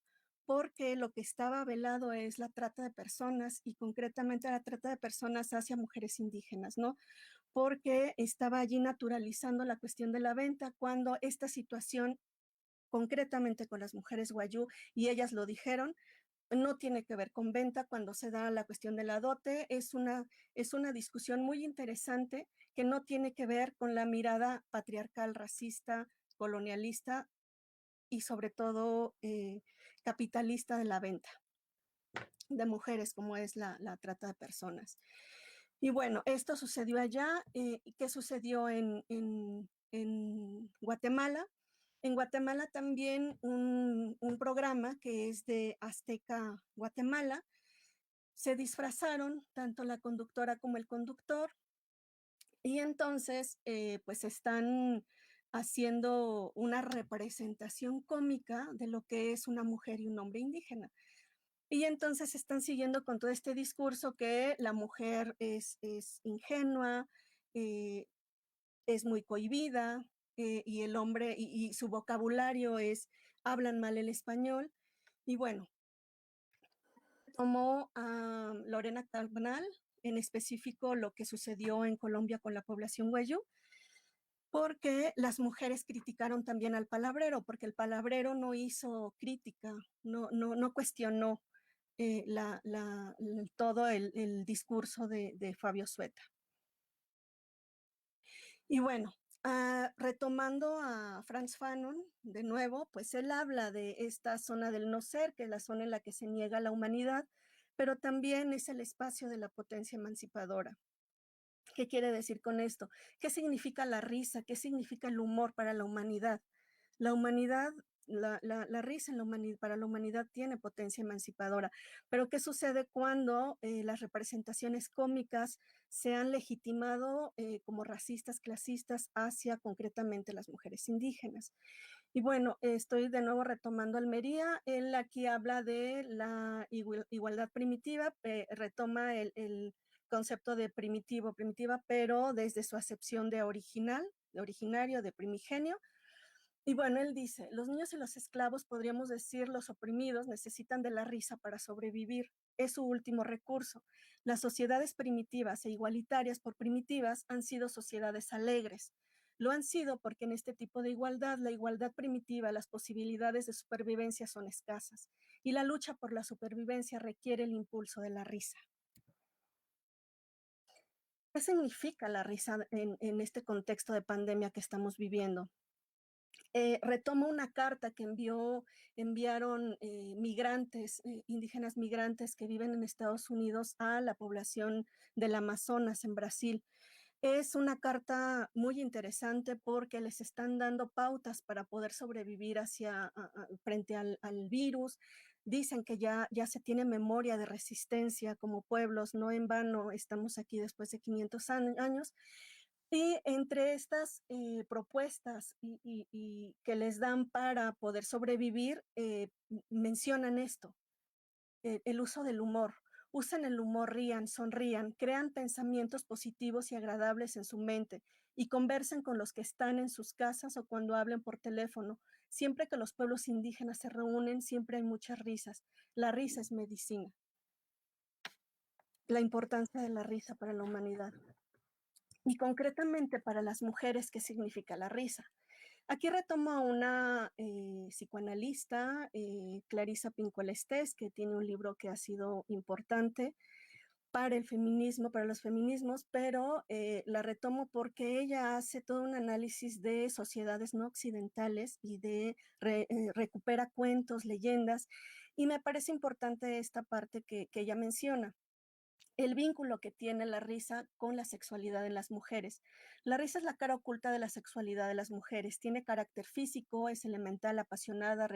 porque lo que estaba velado es la trata de personas y concretamente la trata de personas hacia mujeres indígenas, ¿no? Porque estaba allí naturalizando la cuestión de la venta cuando esta situación, concretamente con las mujeres guayú, y ellas lo dijeron, no tiene que ver con venta cuando se da la cuestión de la dote. Es una discusión muy interesante que no tiene que ver con la mirada patriarcal, racista, colonialista y sobre todo capitalista de la venta de mujeres, como es la trata de personas. Y bueno, esto sucedió allá. ¿Qué sucedió en Guatemala? En Guatemala también un programa que es de Azteca Guatemala. Se disfrazaron tanto la conductora como el conductor y entonces pues están haciendo una representación cómica de lo que es una mujer y un hombre indígena. Y entonces están siguiendo con todo este discurso que la mujer es ingenua, es muy cohibida, y el hombre, y su vocabulario es, hablan mal el español. Y bueno, tomó a Lorena Cabral, en específico lo que sucedió en Colombia con la población huayú, porque las mujeres criticaron también al palabrero, porque el palabrero no hizo crítica, no cuestionó todo el discurso de Fabio Sueta. Y bueno, retomando a Frantz Fanon, de nuevo, pues él habla de esta zona del no ser, que es la zona en la que se niega la humanidad, pero también es el espacio de la potencia emancipadora. ¿Qué quiere decir con esto? ¿Qué significa la risa? ¿Qué significa el humor para la humanidad? La humanidad, la risa en para la humanidad tiene potencia emancipadora. Pero ¿qué sucede cuando las representaciones cómicas se han legitimado como racistas, clasistas hacia concretamente las mujeres indígenas? Y bueno, estoy de nuevo retomando Almería. Él aquí habla de la igualdad primitiva, retoma el concepto de primitivo, primitiva, pero desde su acepción de original, de originario, de primigenio. Y bueno, él dice, los niños y los esclavos, podríamos decir, los oprimidos, necesitan de la risa para sobrevivir. Es su último recurso. Las sociedades primitivas e igualitarias por primitivas han sido sociedades alegres. Lo han sido porque en este tipo de igualdad, la igualdad primitiva, las posibilidades de supervivencia son escasas. Y la lucha por la supervivencia requiere el impulso de la risa. ¿Qué significa la risa en este contexto de pandemia que estamos viviendo? Retomo una carta que enviaron migrantes, indígenas migrantes que viven en Estados Unidos a la población del Amazonas en Brasil. Es una carta muy interesante porque les están dando pautas para poder sobrevivir frente al virus. Dicen que ya se tiene memoria de resistencia como pueblos, no en vano estamos aquí después de 500 años. Y entre estas propuestas y que les dan para poder sobrevivir, mencionan esto, el uso del humor. Usen el humor, rían, sonrían, crean pensamientos positivos y agradables en su mente y conversen con los que están en sus casas o cuando hablen por teléfono. Siempre que los pueblos indígenas se reúnen, siempre hay muchas risas. La risa es medicina. La importancia de la risa para la humanidad. Y concretamente para las mujeres, ¿qué significa la risa? Aquí retomo a una psicoanalista, Clarissa Pinkola-Estés, que tiene un libro que ha sido importante para el feminismo, para los feminismos, pero la retomo porque ella hace todo un análisis de sociedades no occidentales y recupera cuentos, leyendas, y me parece importante esta parte que ella menciona. El vínculo que tiene la risa con la sexualidad en las mujeres. La risa es la cara oculta de la sexualidad de las mujeres. Tiene carácter físico, es elemental, apasionada,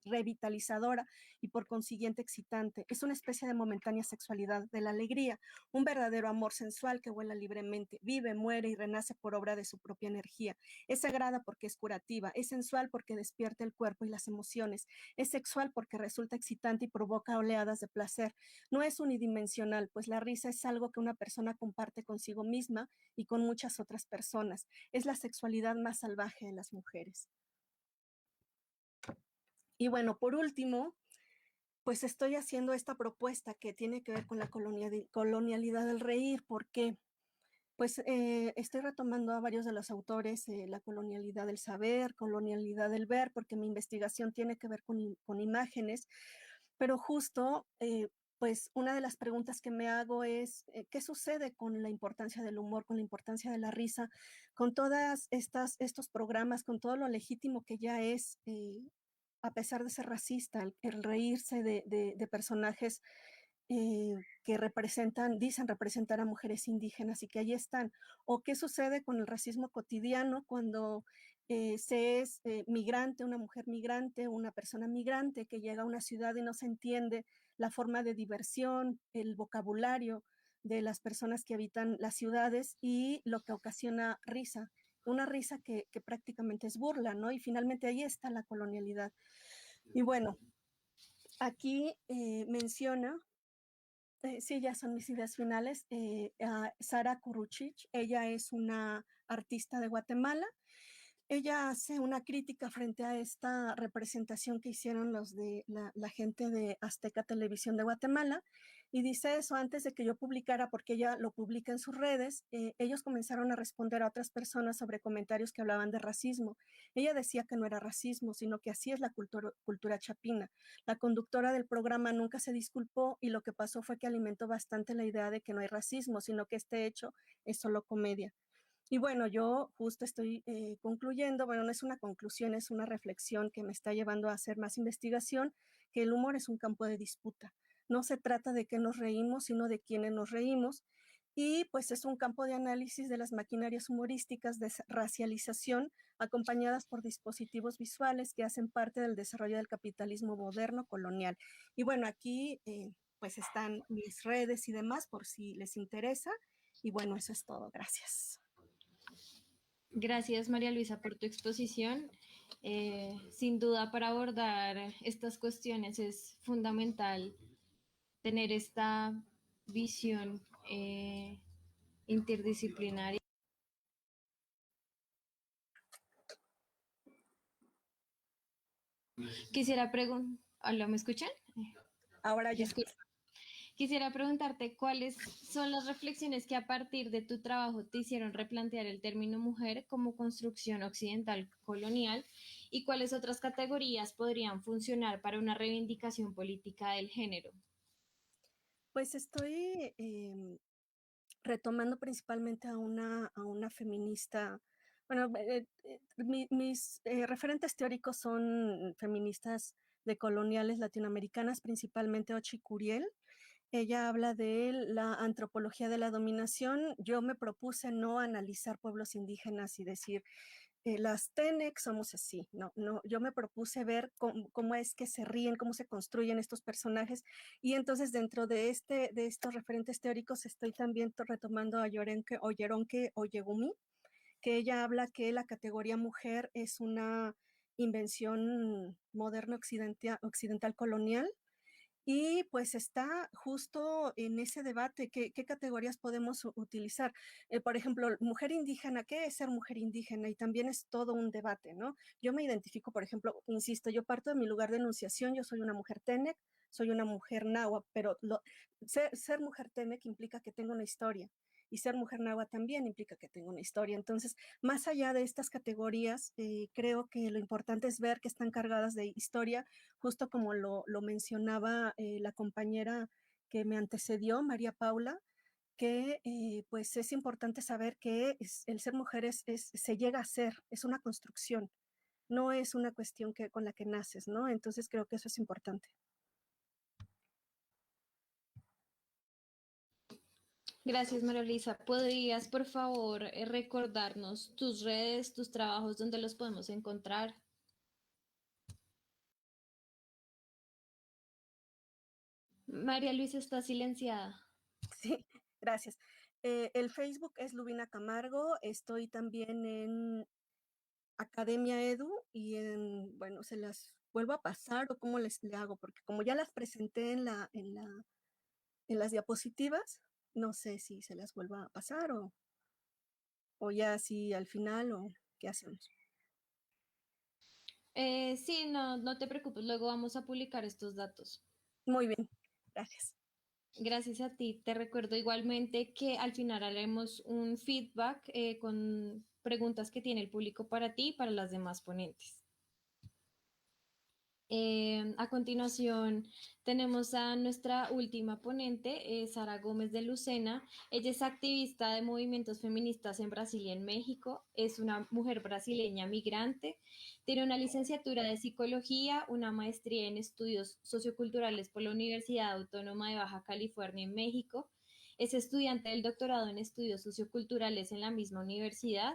revitalizadora y por consiguiente excitante. Es una especie de momentánea sexualidad de la alegría, un verdadero amor sensual que vuela libremente, vive, muere y renace por obra de su propia energía. Es sagrada porque es curativa, es sensual porque despierta el cuerpo y las emociones, es sexual porque resulta excitante y provoca oleadas de placer. No es unidimensional, pues la risa es algo que una persona comparte consigo misma y con muchas otras personas. Es la sexualidad más salvaje de las mujeres. Y bueno, por último, pues estoy haciendo esta propuesta que tiene que ver con la colonialidad del reír. ¿Por qué? Pues estoy retomando a varios de los autores, la colonialidad del saber, colonialidad del ver, porque mi investigación tiene que ver con imágenes, pero justo pues una de las preguntas que me hago es, ¿qué sucede con la importancia del humor, con la importancia de la risa, con todas estos programas, con todo lo legítimo que ya es, a pesar de ser racista, el reírse de personajes que dicen representar a mujeres indígenas y que allí están? ¿O qué sucede con el racismo cotidiano cuando se es migrante, una mujer migrante, una persona migrante que llega a una ciudad y no se entiende la forma de diversión, el vocabulario de las personas que habitan las ciudades y lo que ocasiona risa una risa que prácticamente es burla, ¿no? Y finalmente ahí está la colonialidad. Y bueno, aquí menciona, sí, ya son mis ideas finales, a Sara Kuruchich. Ella es una artista de Guatemala. Ella hace una crítica frente a esta representación que hicieron los de la gente de Azteca Televisión de Guatemala, y dice eso antes de que yo publicara, porque ella lo publica en sus redes. Ellos comenzaron a responder a otras personas sobre comentarios que hablaban de racismo. Ella decía que no era racismo, sino que así es la cultura chapina. La conductora del programa nunca se disculpó, y lo que pasó fue que alimentó bastante la idea de que no hay racismo, sino que este hecho es solo comedia. Y bueno, yo justo estoy concluyendo, bueno, no es una conclusión, es una reflexión que me está llevando a hacer más investigación, que el humor es un campo de disputa. No se trata de qué nos reímos, sino de quiénes nos reímos. Y pues es un campo de análisis de las maquinarias humorísticas de racialización, acompañadas por dispositivos visuales que hacen parte del desarrollo del capitalismo moderno colonial. Y bueno, aquí pues están mis redes y demás por si les interesa. Y bueno, eso es todo. Gracias. Gracias, María Luisa, por tu exposición. Sin duda, para abordar estas cuestiones es fundamental tener esta visión interdisciplinaria. Quisiera preguntar, ¿me escuchan? Ahora ya. Quisiera preguntarte cuáles son las reflexiones que a partir de tu trabajo te hicieron replantear el término mujer como construcción occidental colonial, y cuáles otras categorías podrían funcionar para una reivindicación política del género. Pues estoy retomando principalmente a una feminista. Bueno, mis referentes teóricos son feministas decoloniales latinoamericanas, principalmente Ochi Curiel. Ella habla de la antropología de la dominación. Yo me propuse no analizar pueblos indígenas y decir, las TENEC somos así, no, yo me propuse ver cómo es que se ríen, cómo se construyen estos personajes, y entonces dentro de estos referentes teóricos estoy también retomando a Yeronke Oyegumi, que ella habla que la categoría mujer es una invención moderna occidental colonial. Y pues está justo en ese debate, ¿qué categorías podemos utilizar? Por ejemplo, mujer indígena, ¿qué es ser mujer indígena? Y también es todo un debate, ¿no? Yo me identifico, por ejemplo, insisto, yo parto de mi lugar de enunciación, yo soy una mujer Tenec, soy una mujer náhuatl, pero ser mujer Tenec implica que tengo una historia, y ser mujer náhuatl también implica que tengo una historia. Entonces, más allá de estas categorías, creo que lo importante es ver que están cargadas de historia, justo como lo mencionaba la compañera que me antecedió, María Paula, que pues es importante saber que el ser mujer se llega a ser, es una construcción, no es una cuestión con la que naces, ¿no? Entonces creo que eso es importante. Gracias, María Luisa. ¿Podrías, por favor, recordarnos tus redes, tus trabajos, donde los podemos encontrar? María Luisa está silenciada. Sí, gracias. El Facebook es Lubina Camargo. Estoy también en Academia Edu y bueno, se las vuelvo a pasar o cómo le hago, porque como ya las presenté en las diapositivas, no sé si se las vuelva a pasar o ya así al final, o qué hacemos. Sí, no te preocupes, luego vamos a publicar estos datos. Muy bien, gracias. Gracias a ti. Te recuerdo igualmente que al final haremos un feedback con preguntas que tiene el público para ti y para las demás ponentes. A continuación tenemos a nuestra última ponente, Sara Gómez de Lucena. Ella es activista de movimientos feministas en Brasil y en México. Es una mujer brasileña migrante. Tiene una licenciatura de psicología, una maestría en estudios socioculturales por la Universidad Autónoma de Baja California en México. Es estudiante del doctorado en estudios socioculturales en la misma universidad,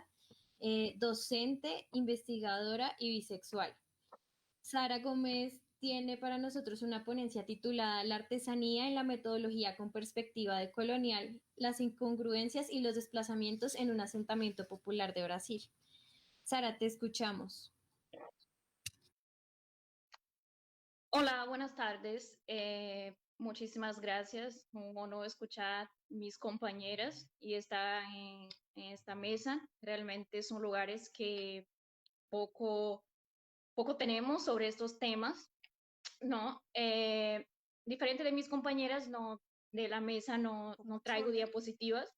docente, investigadora y bisexual. Sara Gómez tiene para nosotros una ponencia titulada La artesanía en la metodología con perspectiva decolonial, las incongruencias y los desplazamientos en un asentamiento popular de Brasil. Sara, te escuchamos. Hola, buenas tardes. Muchísimas gracias. Un honor escuchar mis compañeras y estar en esta mesa. Realmente son lugares que poco tenemos sobre estos temas, ¿no? Diferente de mis compañeras, no, de la mesa no traigo diapositivas,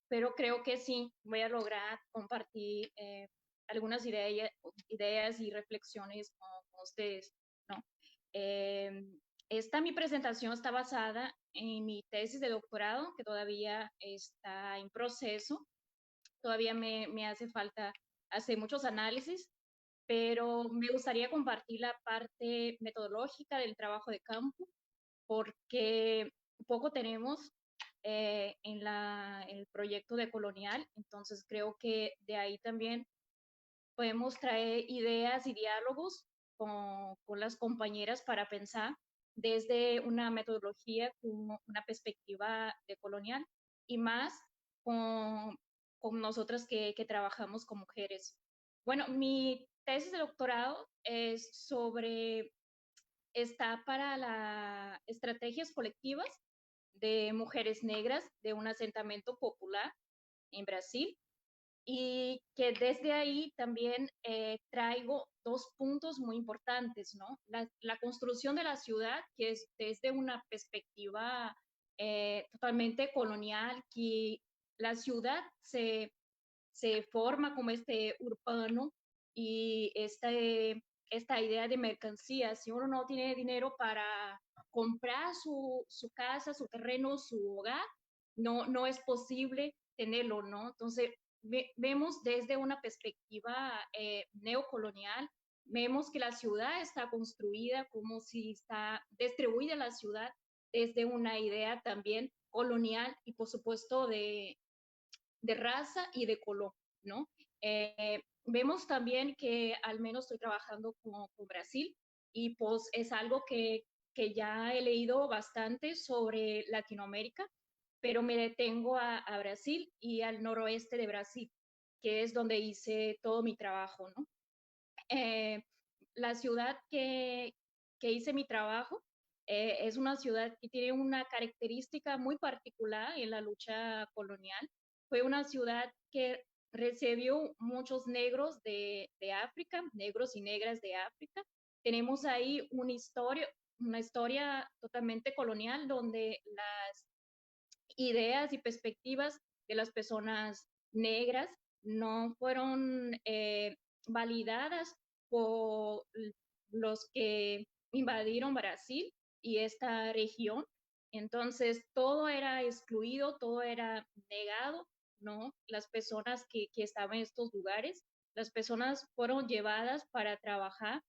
pero creo que sí voy a lograr compartir algunas ideas y reflexiones con ustedes, ¿no? Mi presentación está basada en mi tesis de doctorado, que todavía está en proceso. Todavía me hace falta hacer muchos análisis, pero me gustaría compartir la parte metodológica del trabajo de campo, porque poco tenemos en el proyecto de Colonial, entonces creo que de ahí también podemos traer ideas y diálogos con las compañeras para pensar desde una metodología con una perspectiva de colonial y más con nosotras que trabajamos con mujeres. Bueno, mi tesis de doctorado está para las estrategias colectivas de mujeres negras de un asentamiento popular en Brasil, y que desde ahí también traigo dos puntos muy importantes, ¿no? La construcción de la ciudad, que es desde una perspectiva totalmente colonial, que la ciudad se forma como urbano y esta idea de mercancía. Si uno no tiene dinero para comprar su casa, su terreno, su hogar, no es posible tenerlo, ¿no? Entonces, vemos desde una perspectiva neocolonial, vemos que la ciudad está construida como si está distribuida la ciudad desde una idea también colonial y por supuesto de raza y de color, ¿no? Vemos también que al menos estoy trabajando con Brasil y pues es algo que ya he leído bastante sobre Latinoamérica, pero me detengo a Brasil y al noroeste de Brasil, que es donde hice todo mi trabajo, ¿no? La ciudad que hice mi trabajo es una ciudad que tiene una característica muy particular en la lucha colonial. Fue una ciudad que recibió muchos negros de África, negros y negras de África. Tenemos ahí una historia totalmente colonial donde las ideas y perspectivas de las personas negras no fueron validadas por los que invadieron Brasil y esta región. Entonces, todo era excluido, todo era negado, ¿no? Las personas que estaban en estos lugares, las personas fueron llevadas para trabajar,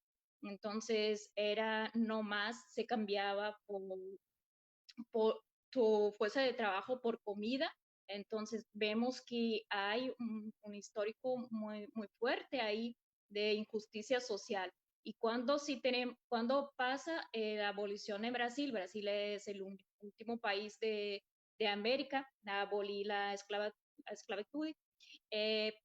entonces era no más, se cambiaba por tu fuerza de trabajo por comida. Entonces vemos que hay un histórico muy fuerte ahí de injusticia social. Y cuando pasa la abolición en Brasil, Brasil es el último país de América a abolir la esclavitud,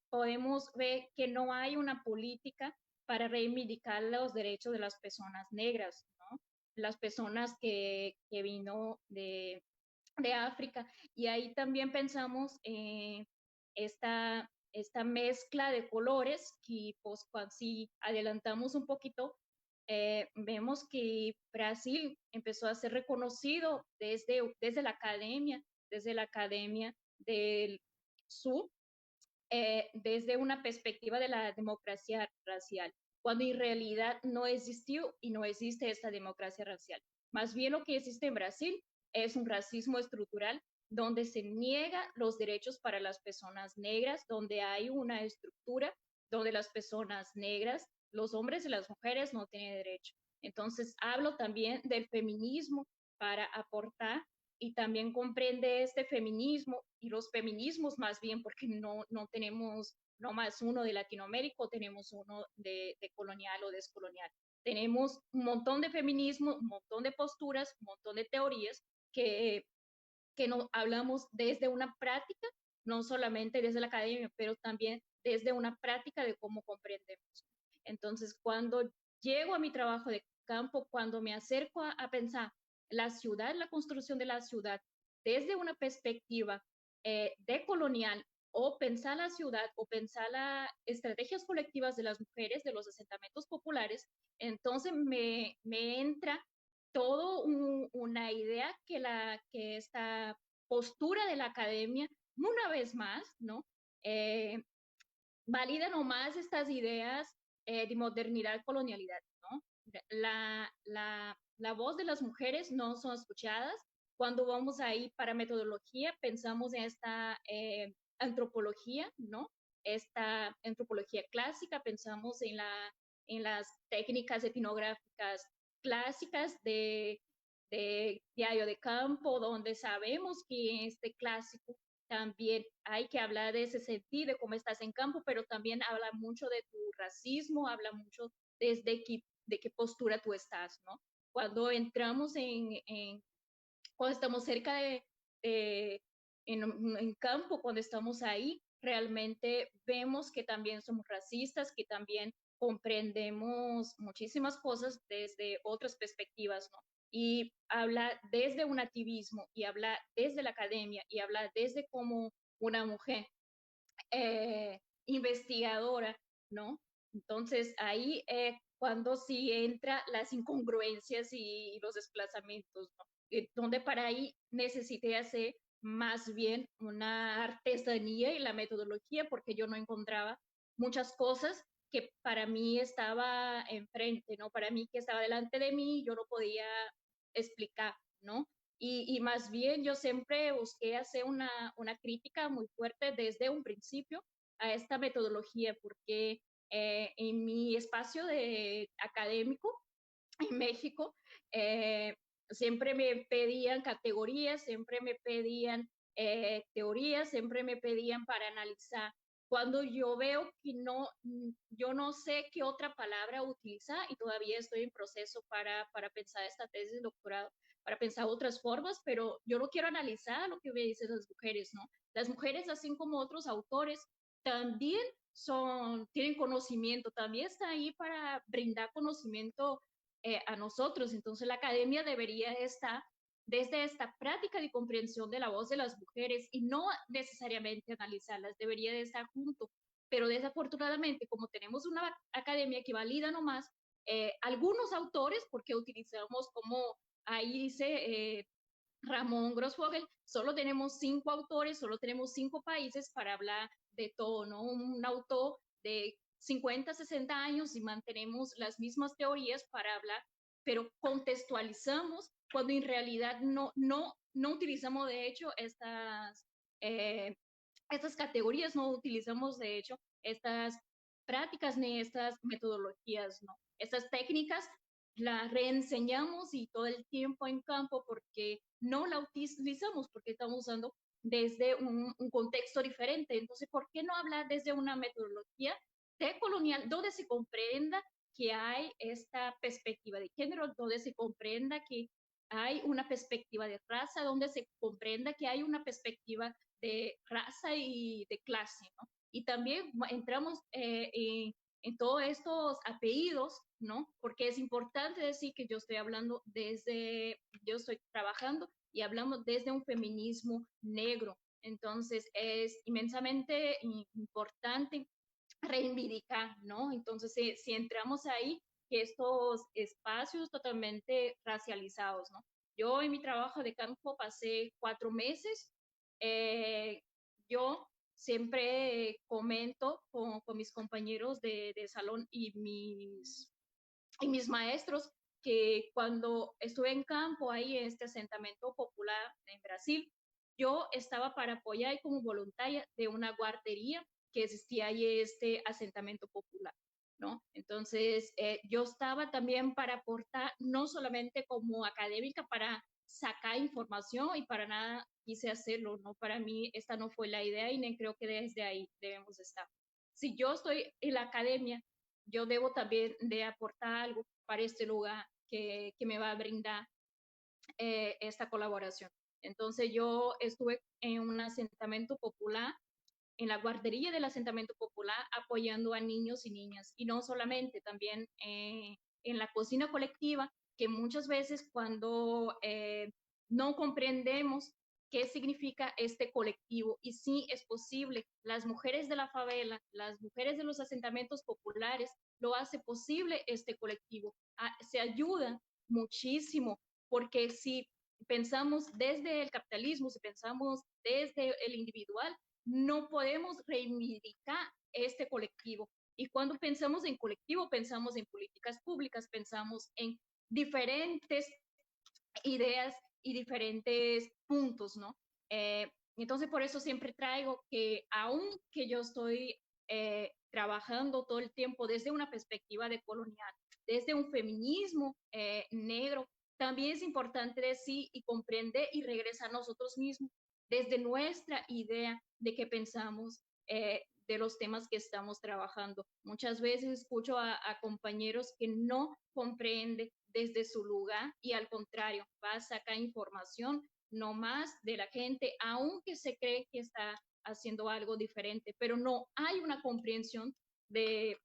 podemos ver que no hay una política para reivindicar los derechos de las personas negras, ¿no? Las personas que vino de África. Y ahí también pensamos esta mezcla de colores que, pues, si adelantamos un poquito, vemos que Brasil empezó a ser reconocido desde la academia del sur, desde una perspectiva de la democracia racial, cuando en realidad no existió y no existe esta democracia racial. Más bien lo que existe en Brasil es un racismo estructural donde se niega los derechos para las personas negras, donde hay una estructura donde las personas negras, los hombres y las mujeres no tienen derecho. Entonces hablo también del feminismo para aportar y también comprende este feminismo y los feminismos más bien, porque no tenemos no más uno de Latinoamérica, tenemos uno de colonial o descolonial. Tenemos un montón de feminismo, un montón de posturas, un montón de teorías que, que no hablamos desde una práctica, no solamente desde la academia, pero también desde una práctica de cómo comprendemos. Entonces, cuando llego a mi trabajo de campo, cuando me acerco a pensar la ciudad, la construcción de la ciudad, desde una perspectiva decolonial, o pensar la ciudad, o pensar las estrategias colectivas de las mujeres, de los asentamientos populares, entonces me entra todo una idea que esta postura de la academia, una vez más, ¿no? Valida nomás estas ideas de modernidad y colonialidad, ¿no? La voz de las mujeres no son escuchadas. Cuando vamos ahí para metodología, pensamos en esta antropología, ¿no? Esta antropología clásica, pensamos en las técnicas etnográficas clásicas de diario de campo, donde sabemos que este clásico también hay que hablar de ese sentido, de cómo estás en campo, pero también habla mucho de tu racismo, habla mucho desde de qué postura tú estás, ¿no? Cuando entramos cuando estamos cerca en campo, cuando estamos ahí, realmente vemos que también somos racistas, que también comprendemos muchísimas cosas desde otras perspectivas, ¿no? Y habla desde un activismo, y habla desde la academia, y habla desde como una mujer investigadora, ¿no? Entonces ahí cuando sí entra las incongruencias y los desplazamientos, ¿no? Donde para ahí necesité hacer más bien una artesanía y la metodología, porque yo no encontraba muchas cosas que para mí estaba enfrente, ¿no? Para mí que estaba delante de mí, yo no podía explicar, ¿no? Y más bien yo siempre busqué hacer una crítica muy fuerte desde un principio a esta metodología, porque en mi espacio académico en México, siempre me pedían categorías, siempre me pedían teorías, siempre me pedían para analizar. Cuando yo veo que yo no sé qué otra palabra utilizar, y todavía estoy en proceso para pensar esta tesis de doctorado, para pensar otras formas, pero yo no quiero analizar lo que me dicen las mujeres, ¿no? Las mujeres, así como otros autores, también tienen conocimiento, también está ahí para brindar conocimiento a nosotros. Entonces la academia debería estar desde esta práctica de comprensión de la voz de las mujeres y no necesariamente analizarlas, debería de estar junto. Pero desafortunadamente, como tenemos una academia que valida nomás algunos autores, porque utilizamos como ahí dice Ramón Grossfogel, solo tenemos 5 autores, solo tenemos 5 países para hablar de todo, ¿no? Un autor de 50, 60 años y mantenemos las mismas teorías para hablar, pero contextualizamos cuando en realidad no utilizamos de hecho estas categorías, no utilizamos de hecho estas prácticas ni estas metodologías, ¿no? Estas técnicas las reenseñamos y todo el tiempo en campo porque no la utilizamos, porque estamos usando desde un contexto diferente. Entonces, ¿por qué no hablar desde una metodología decolonial donde se comprenda que hay esta perspectiva de género, donde se comprenda que hay una perspectiva de raza, donde se comprenda que hay una perspectiva de raza y de clase, ¿no? Y también entramos en todos estos apellidos, ¿no? Porque es importante decir que yo estoy trabajando y hablamos desde un feminismo negro. Entonces es inmensamente importante reivindicar, ¿no? Entonces si entramos ahí, que estos espacios totalmente racializados, ¿no? Yo en mi trabajo de campo pasé 4 meses. Yo siempre comento con mis compañeros de salón y mis maestros que cuando estuve en campo ahí en este asentamiento popular en Brasil, yo estaba para apoyar como voluntaria de una guardería que existía ahí este asentamiento popular, ¿no? Entonces, yo estaba también para aportar, no solamente como académica, para sacar información y para nada quise hacerlo, ¿no? Para mí esta no fue la idea y creo que desde ahí debemos estar. Si yo estoy en la academia yo debo también de aportar algo para este lugar que me va a brindar esta colaboración. Entonces yo estuve en un asentamiento popular, en la guardería del asentamiento popular, apoyando a niños y niñas. Y no solamente, también en la cocina colectiva, que muchas veces cuando no comprendemos qué significa este colectivo, y sí es posible, las mujeres de la favela, las mujeres de los asentamientos populares, lo hace posible este colectivo. Se ayudan muchísimo, porque si pensamos desde el capitalismo, si pensamos desde el individual, no podemos reivindicar este colectivo. Y cuando pensamos en colectivo, pensamos en políticas públicas, pensamos en diferentes ideas y diferentes puntos, ¿no? Entonces, por eso siempre traigo que, aunque yo estoy trabajando todo el tiempo desde una perspectiva de colonial, desde un feminismo negro, también es importante decir y comprender y regresar a nosotros mismos desde nuestra idea de qué pensamos de los temas que estamos trabajando. Muchas veces escucho a compañeros que no comprenden desde su lugar y al contrario, va a sacar información no más de la gente, aunque se cree que está haciendo algo diferente, pero no hay una comprensión de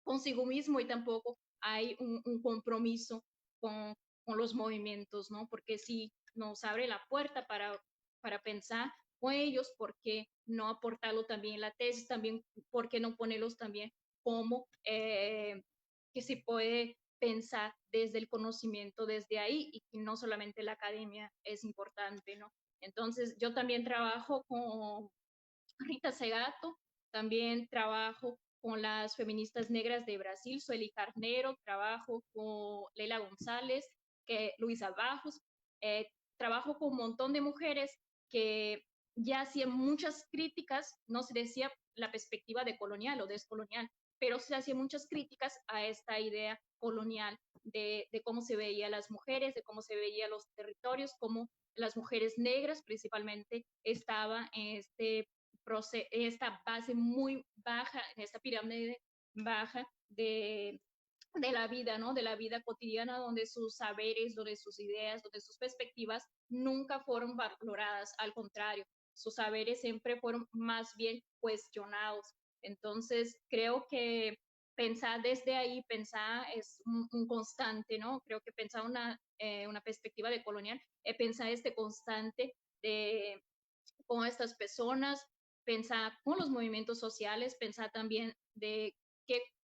consigo mismo y tampoco hay un compromiso con los movimientos, ¿no? Porque si nos abre la puerta para pensar con ellos, ¿por qué no aportarlo también en la tesis? También, ¿por qué no ponerlos también como que se puede pensar desde el conocimiento, desde ahí, y que no solamente la academia es importante, ¿no? Entonces, yo también trabajo con Rita Segato, también trabajo con las feministas negras de Brasil, Sueli Carnero, trabajo con Leila González, Luisa Bajos, trabajo con un montón de mujeres que ya hacían muchas críticas, no se decía la perspectiva de colonial o descolonial, pero se hacían muchas críticas a esta idea colonial de cómo se veía las mujeres, de cómo se veían los territorios, cómo las mujeres negras principalmente estaban en esta base muy baja, en esta pirámide baja de la vida, ¿no? De la vida cotidiana, donde sus saberes, donde sus ideas, donde sus perspectivas nunca fueron valoradas, al contrario, sus saberes siempre fueron más bien cuestionados. Entonces, creo que pensar desde ahí, pensar es un constante, ¿no? Creo que pensar una perspectiva de colonial es pensar este constante de cómo estas personas, pensar con los movimientos sociales, pensar también de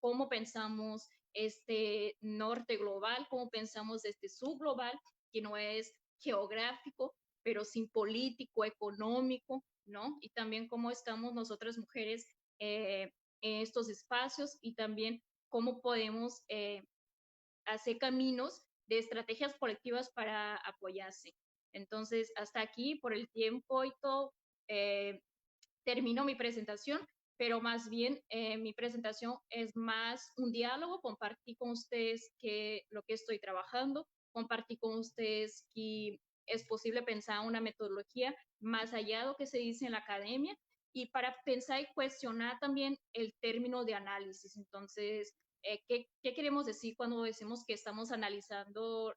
cómo pensamos este norte global, cómo pensamos este sur global, que no es geográfico, pero sin político, económico, ¿no? Y también cómo estamos nosotras mujeres en estos espacios y también cómo podemos hacer caminos de estrategias colectivas para apoyarse. Entonces, hasta aquí, por el tiempo y todo, termino mi presentación, pero más bien mi presentación es más un diálogo, compartir con ustedes lo que estoy trabajando, compartir con ustedes que es posible pensar una metodología más allá de lo que se dice en la academia y para pensar y cuestionar también el término de análisis. Entonces, ¿qué queremos decir cuando decimos que estamos analizando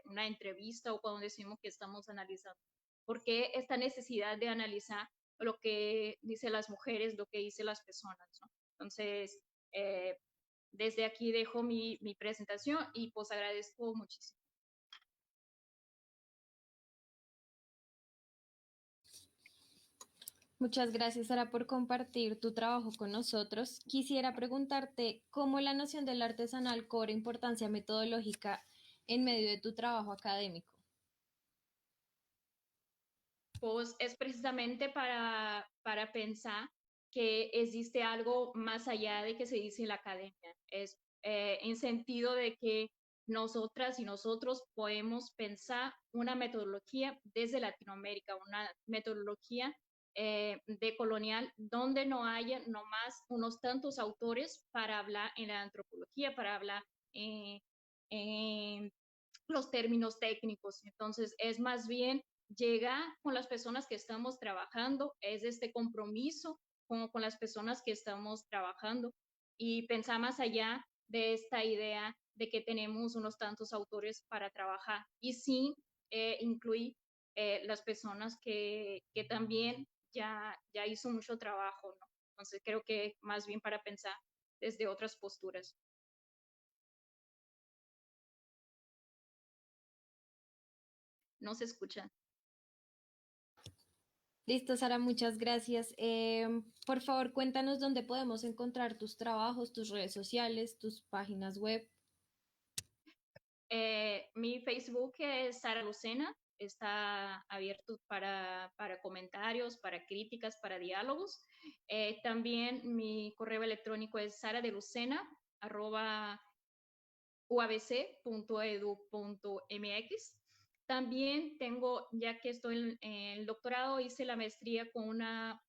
una entrevista o cuando decimos que estamos analizando? ¿Por qué esta necesidad de analizar lo que dicen las mujeres, lo que dicen las personas, ¿no? Entonces, desde aquí dejo mi presentación y pues agradezco muchísimo. Muchas gracias, Sara, por compartir tu trabajo con nosotros. Quisiera preguntarte cómo la noción del artesanal cobra importancia metodológica en medio de tu trabajo académico. Pues es precisamente para pensar que existe algo más allá de que se dice en la academia. Es en sentido de que nosotras y nosotros podemos pensar una metodología desde Latinoamérica, una metodología decolonial donde no haya nomás unos tantos autores para hablar en la antropología, para hablar en los términos técnicos. Entonces, es más bien llegar con las personas que estamos trabajando, es este compromiso con las personas que estamos trabajando y pensar más allá de esta idea de que tenemos unos tantos autores para trabajar y sí incluir las personas que también ya hizo mucho trabajo, ¿no? Entonces creo que más bien para pensar desde otras posturas. No se escucha. Listo, Sara, muchas gracias. Por favor, cuéntanos dónde podemos encontrar tus trabajos, tus redes sociales, tus páginas web. Mi Facebook es Sara Lucena, está abierto para comentarios, para críticas, para diálogos. También mi correo electrónico es saradelucena@uabc.edu.mx. También tengo, ya que estoy en el doctorado, hice la maestría con no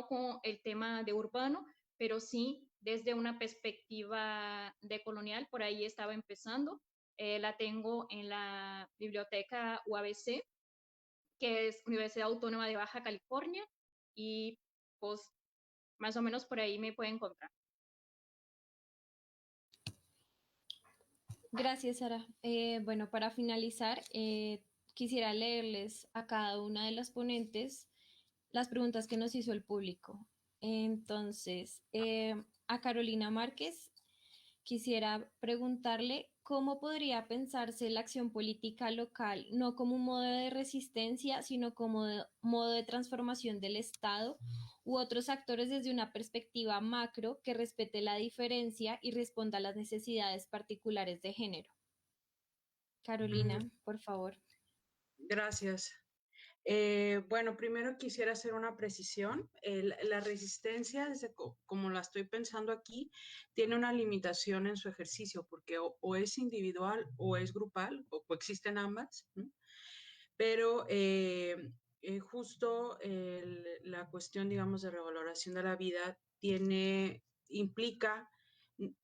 con el tema de urbano, pero sí desde una perspectiva decolonial, por ahí estaba empezando. La tengo en la biblioteca UABC, que es Universidad Autónoma de Baja California, y pues más o menos por ahí me pueden encontrar. Gracias, Sara. Bueno, para finalizar, quisiera leerles a cada una de las ponentes las preguntas que nos hizo el público. Entonces, a Carolina Márquez quisiera preguntarle cómo podría pensarse la acción política local, no como un modo de resistencia, sino como modo de transformación del Estado u otros actores desde una perspectiva macro que respete la diferencia y responda a las necesidades particulares de género. Carolina, por favor. Gracias. Bueno, primero quisiera hacer una precisión. La resistencia, como la estoy pensando aquí, tiene una limitación en su ejercicio, porque o es individual o es grupal, o coexisten ambas, ¿no? Pero justo la cuestión, digamos, de revaloración de la vida implica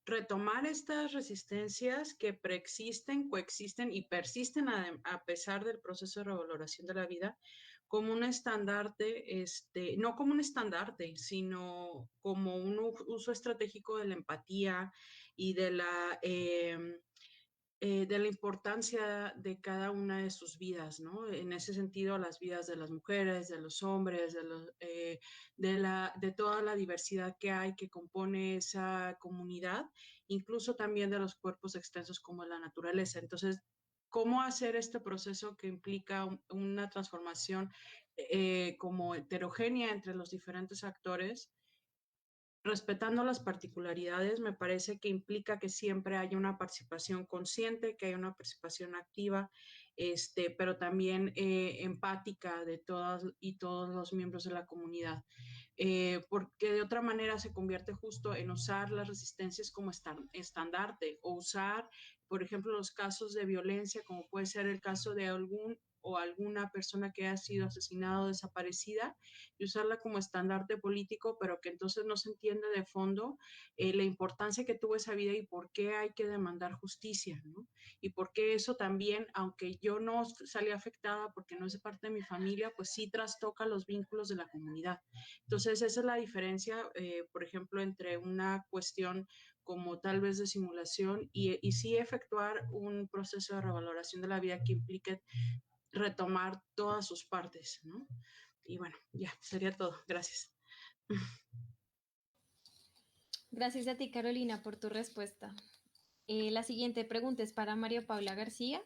retomar estas resistencias que preexisten, coexisten y persisten a pesar del proceso de revaloración de la vida como un estandarte, no como un estandarte, sino como un uso estratégico de la empatía y de la importancia de cada una de sus vidas, ¿no? En ese sentido, las vidas de las mujeres, de los hombres, de toda la diversidad que hay que compone esa comunidad, incluso también de los cuerpos extensos como la naturaleza. Entonces, ¿cómo hacer este proceso que implica una transformación como heterogénea entre los diferentes actores? Respetando las particularidades, me parece que implica que siempre haya una participación consciente, que haya una participación activa, pero también empática de todas y todos los miembros de la comunidad. Porque de otra manera se convierte justo en usar las resistencias como estandarte o usar, por ejemplo, los casos de violencia, como puede ser el caso de alguna persona que ha sido asesinada o desaparecida, y usarla como estandarte político, pero que entonces no se entiende de fondo la importancia que tuvo esa vida y por qué hay que demandar justicia, ¿no? Y por qué eso también, aunque yo no salí afectada porque no es parte de mi familia, pues sí trastoca los vínculos de la comunidad. Entonces esa es la diferencia, por ejemplo, entre una cuestión como tal vez de simulación y sí efectuar un proceso de revaloración de la vida que implique retomar todas sus partes, ¿no? Y bueno, ya, sería todo. Gracias. Gracias a ti, Carolina, por tu respuesta. La siguiente pregunta es para María Paula García.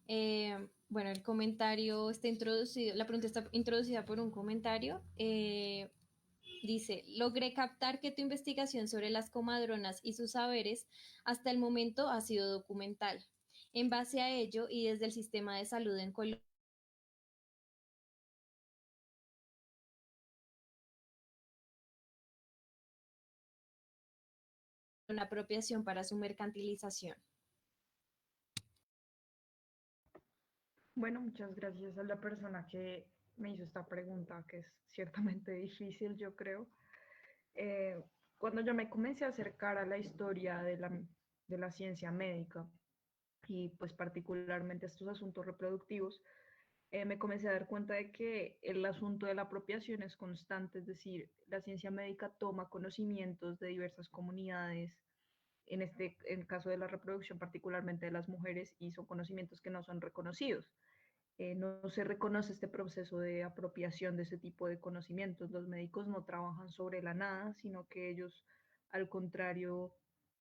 Bueno, el comentario está introducido, la pregunta está introducida por un comentario. Dice, logré captar que tu investigación sobre las comadronas y sus saberes hasta el momento ha sido documental. En base a ello y desde el sistema de salud en Colombia, una apropiación para su mercantilización. Bueno, muchas gracias a la persona que me hizo esta pregunta, que es ciertamente difícil, yo creo. Eh, Cuando yo me comencé a acercar a la historia de la ciencia médica y pues particularmente estos asuntos reproductivos, me comencé a dar cuenta de que el asunto de la apropiación es constante, es decir, la ciencia médica toma conocimientos de diversas comunidades, en el caso de la reproducción particularmente de las mujeres, y son conocimientos que no son reconocidos. No se reconoce este proceso de apropiación de ese tipo de conocimientos. Los médicos no trabajan sobre la nada, sino que ellos, al contrario,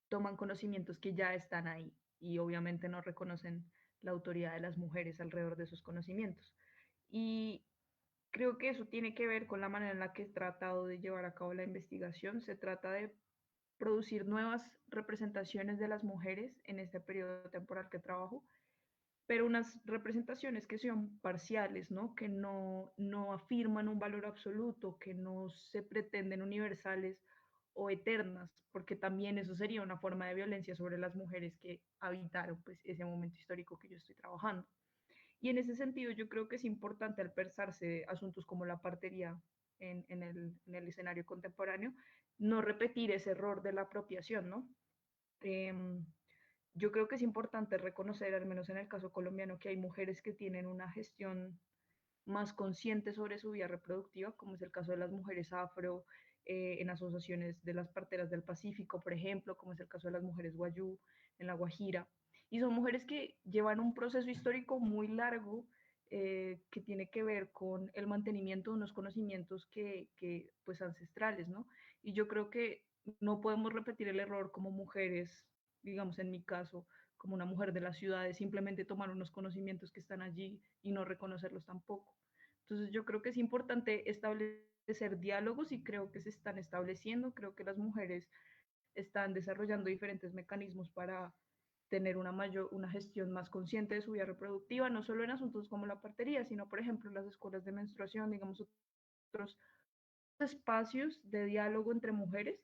toman conocimientos que ya están ahí y obviamente no reconocen la autoridad de las mujeres alrededor de esos conocimientos. Y creo que eso tiene que ver con la manera en la que he tratado de llevar a cabo la investigación. Se trata de producir nuevas representaciones de las mujeres en este periodo temporal que trabajo, pero unas representaciones que sean parciales, ¿no? Que no afirman un valor absoluto, que no se pretenden universales o eternas, porque también eso sería una forma de violencia sobre las mujeres que habitaron pues, ese momento histórico que yo estoy trabajando. Y en ese sentido yo creo que es importante al pensarse asuntos como la partería en el escenario contemporáneo, no repetir ese error de la apropiación, ¿no? Eh, yo creo que es importante reconocer, al menos en el caso colombiano, que hay mujeres que tienen una gestión más consciente sobre su vida reproductiva, como es el caso de las mujeres afro, en asociaciones de las parteras del Pacífico, por ejemplo, como es el caso de las mujeres guayú en La Guajira. Y son mujeres que llevan un proceso histórico muy largo que tiene que ver con el mantenimiento de unos conocimientos que pues ancestrales, ¿no? Y yo creo que no podemos repetir el error como mujeres, digamos en mi caso, como una mujer de las ciudades, simplemente tomar unos conocimientos que están allí y no reconocerlos tampoco. Entonces yo creo que es importante establecer diálogos y creo que se están estableciendo, creo que las mujeres están desarrollando diferentes mecanismos para tener una gestión más consciente de su vida reproductiva, no solo en asuntos como la partería, sino por ejemplo en las escuelas de menstruación, digamos, otros espacios de diálogo entre mujeres,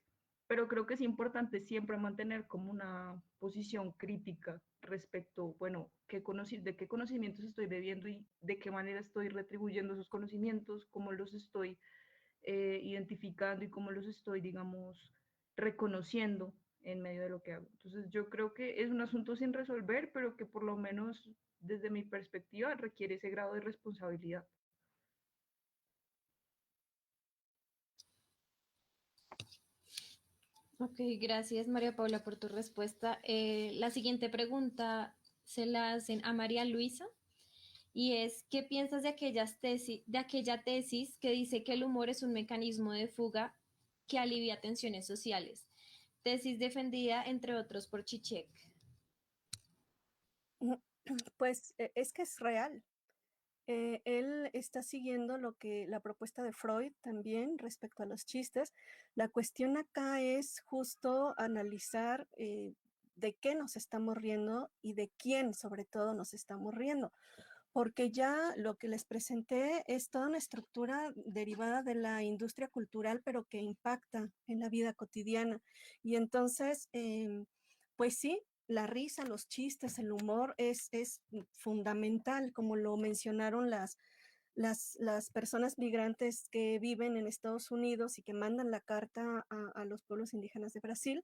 pero creo que es importante siempre mantener como una posición crítica respecto, bueno, de qué conocimientos estoy bebiendo y de qué manera estoy retribuyendo esos conocimientos, cómo los estoy identificando y cómo los estoy, digamos, reconociendo en medio de lo que hago. Entonces yo creo que es un asunto sin resolver, pero que por lo menos desde mi perspectiva requiere ese grado de responsabilidad. Ok, gracias María Paula por tu respuesta. La siguiente pregunta se la hacen a María Luisa y es, ¿qué piensas de aquella tesis que dice que el humor es un mecanismo de fuga que alivia tensiones sociales? Tesis defendida, entre otros, por Zizek. Pues es que es real. Él está siguiendo la propuesta de Freud también respecto a los chistes. La cuestión acá es justo analizar de qué nos estamos riendo y de quién sobre todo nos estamos riendo, porque ya lo que les presenté es toda una estructura derivada de la industria cultural, pero que impacta en la vida cotidiana. Y entonces, pues sí, la risa, los chistes, el humor es fundamental, como lo mencionaron las personas migrantes que viven en Estados Unidos y que mandan la carta a los pueblos indígenas de Brasil,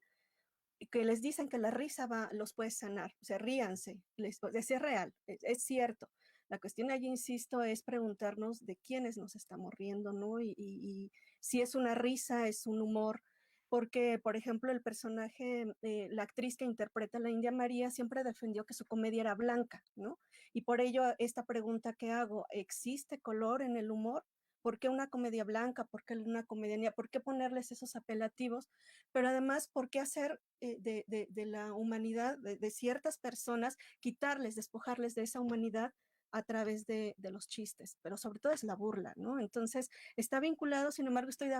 y que les dicen que la risa los puede sanar, o sea, ríanse, es real, es cierto. La cuestión allí, insisto, es preguntarnos de quiénes nos estamos riendo, ¿no? Y si es una risa, es un humor, porque, por ejemplo, el personaje, la actriz que interpreta a la India María siempre defendió que su comedia era blanca, ¿no? Y por ello, esta pregunta que hago, ¿existe color en el humor? ¿Por qué una comedia blanca? ¿Por qué una comedia negra? ¿Por qué ponerles esos apelativos? Pero además, ¿por qué hacer de la humanidad, de ciertas personas, quitarles, despojarles de esa humanidad a través de los chistes? Pero sobre todo es la burla, ¿no? Entonces, está vinculado, sin embargo, estoy de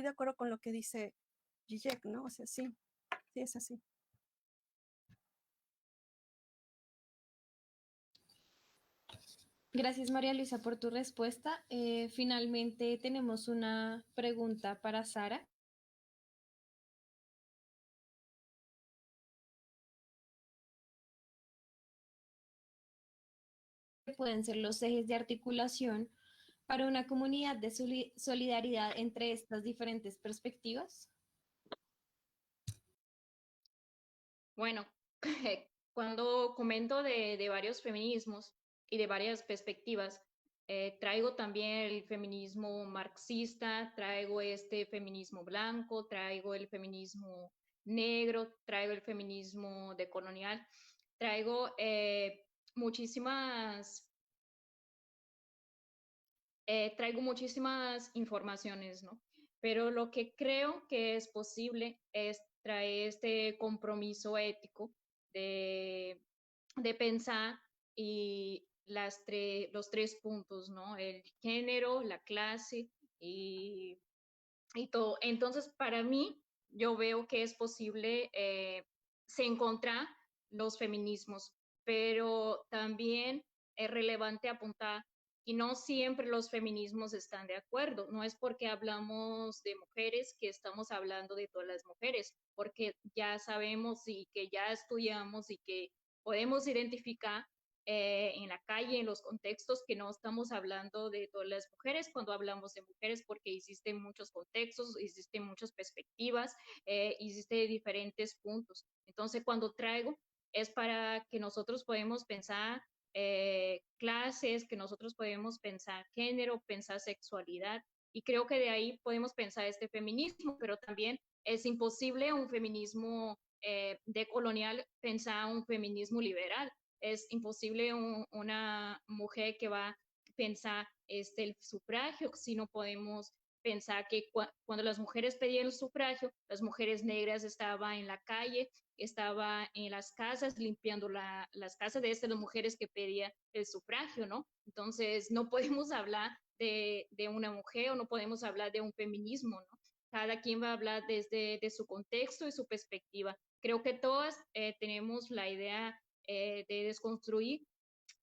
acuerdo con lo que dice Zizek, ¿no? O sea, sí, sí es así. Gracias María Luisa por tu respuesta. Finalmente tenemos una pregunta para Sara. Pueden ser los ejes de articulación para una comunidad de solidaridad entre estas diferentes perspectivas? Bueno, cuando comento de varios feminismos y de varias perspectivas, Traigo también el feminismo marxista, traigo este feminismo blanco, traigo el feminismo negro, traigo el feminismo decolonial, traigo traigo muchísimas informaciones, ¿no? Pero lo que creo que es posible es traer este compromiso ético de, de pensar y los tres puntos, ¿no? El género, la clase y todo. Entonces, para mí, yo veo que es posible se encontrar los feminismos, pero también es relevante apuntar y no siempre los feminismos están de acuerdo. No es porque hablamos de mujeres que estamos hablando de todas las mujeres, porque ya sabemos y que ya estudiamos y que podemos identificar en la calle, en los contextos, que no estamos hablando de todas las mujeres cuando hablamos de mujeres, porque existen muchos contextos, existen muchas perspectivas, existen diferentes puntos. Entonces, cuando traigo es para que nosotros podemos pensar clases, que nosotros podemos pensar género, pensar sexualidad, y creo que de ahí podemos pensar este feminismo, pero también es imposible un feminismo decolonial pensar un feminismo liberal. Es imposible una mujer que va a pensar el sufragio, si no podemos pensar que cuando las mujeres pedían el sufragio, las mujeres negras estaban en la calle, estaban en las casas limpiando las casas de las mujeres que pedían el sufragio, ¿no? Entonces, no podemos hablar de una mujer o no podemos hablar de un feminismo, ¿no? Cada quien va a hablar desde de su contexto y su perspectiva. Creo que todas tenemos la idea de desconstruir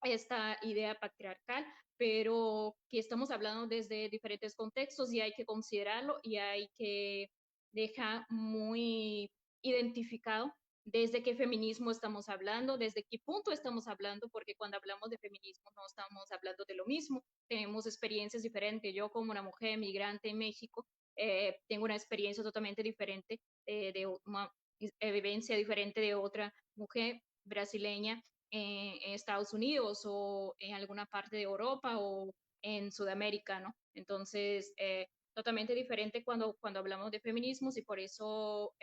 esta idea patriarcal, pero que estamos hablando desde diferentes contextos y hay que considerarlo y hay que dejar muy identificado desde qué feminismo estamos hablando, desde qué punto estamos hablando, porque cuando hablamos de feminismo no estamos hablando de lo mismo, tenemos experiencias diferentes. Yo como una mujer migrante en México tengo una experiencia totalmente diferente, de una vivencia diferente de otra mujer brasileña en Estados Unidos o en alguna parte de Europa o en Sudamérica, ¿no? Entonces, totalmente diferente cuando hablamos de feminismos y por eso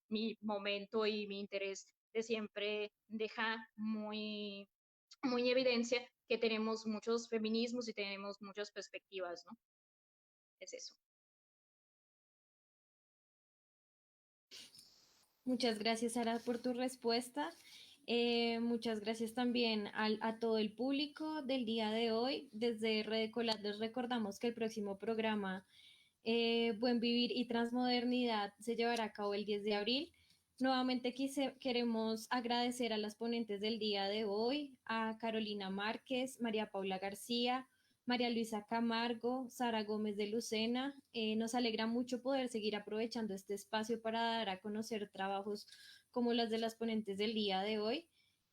mi momento y mi interés de siempre deja muy en evidencia que tenemos muchos feminismos y tenemos muchas perspectivas, ¿no? Es eso. Muchas gracias, Sara, por tu respuesta. Muchas gracias también a todo el público del día de hoy. Desde Redecolat les recordamos que el próximo programa Buen Vivir y Transmodernidad se llevará a cabo el 10 de abril. Nuevamente queremos agradecer a las ponentes del día de hoy, a Carolina Márquez, María Paula García, María Luisa Camargo, Sara Gómez de Lucena. Nos alegra mucho poder seguir aprovechando este espacio para dar a conocer trabajos como las de las ponentes del día de hoy,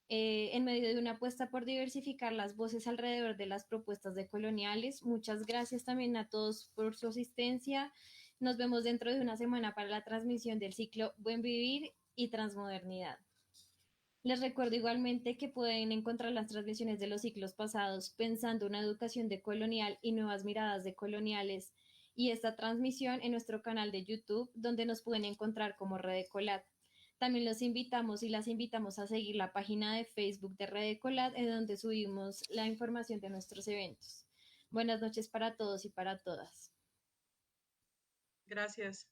en medio de una apuesta por diversificar las voces alrededor de las propuestas decoloniales. Muchas gracias también a todos por su asistencia. Nos vemos dentro de una semana para la transmisión del ciclo Buen Vivir y Transmodernidad. Les recuerdo igualmente que pueden encontrar las transmisiones de los ciclos pasados Pensando una educación decolonial y nuevas miradas decoloniales y esta transmisión en nuestro canal de YouTube, donde nos pueden encontrar como Redecolat. También los invitamos y las invitamos a seguir la página de Facebook de Redecolat, en donde subimos la información de nuestros eventos. Buenas noches para todos y para todas. Gracias.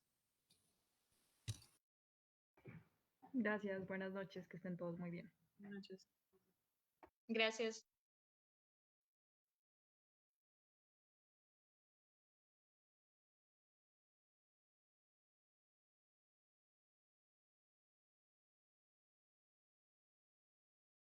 Gracias, buenas noches, que estén todos muy bien. Buenas noches. Gracias.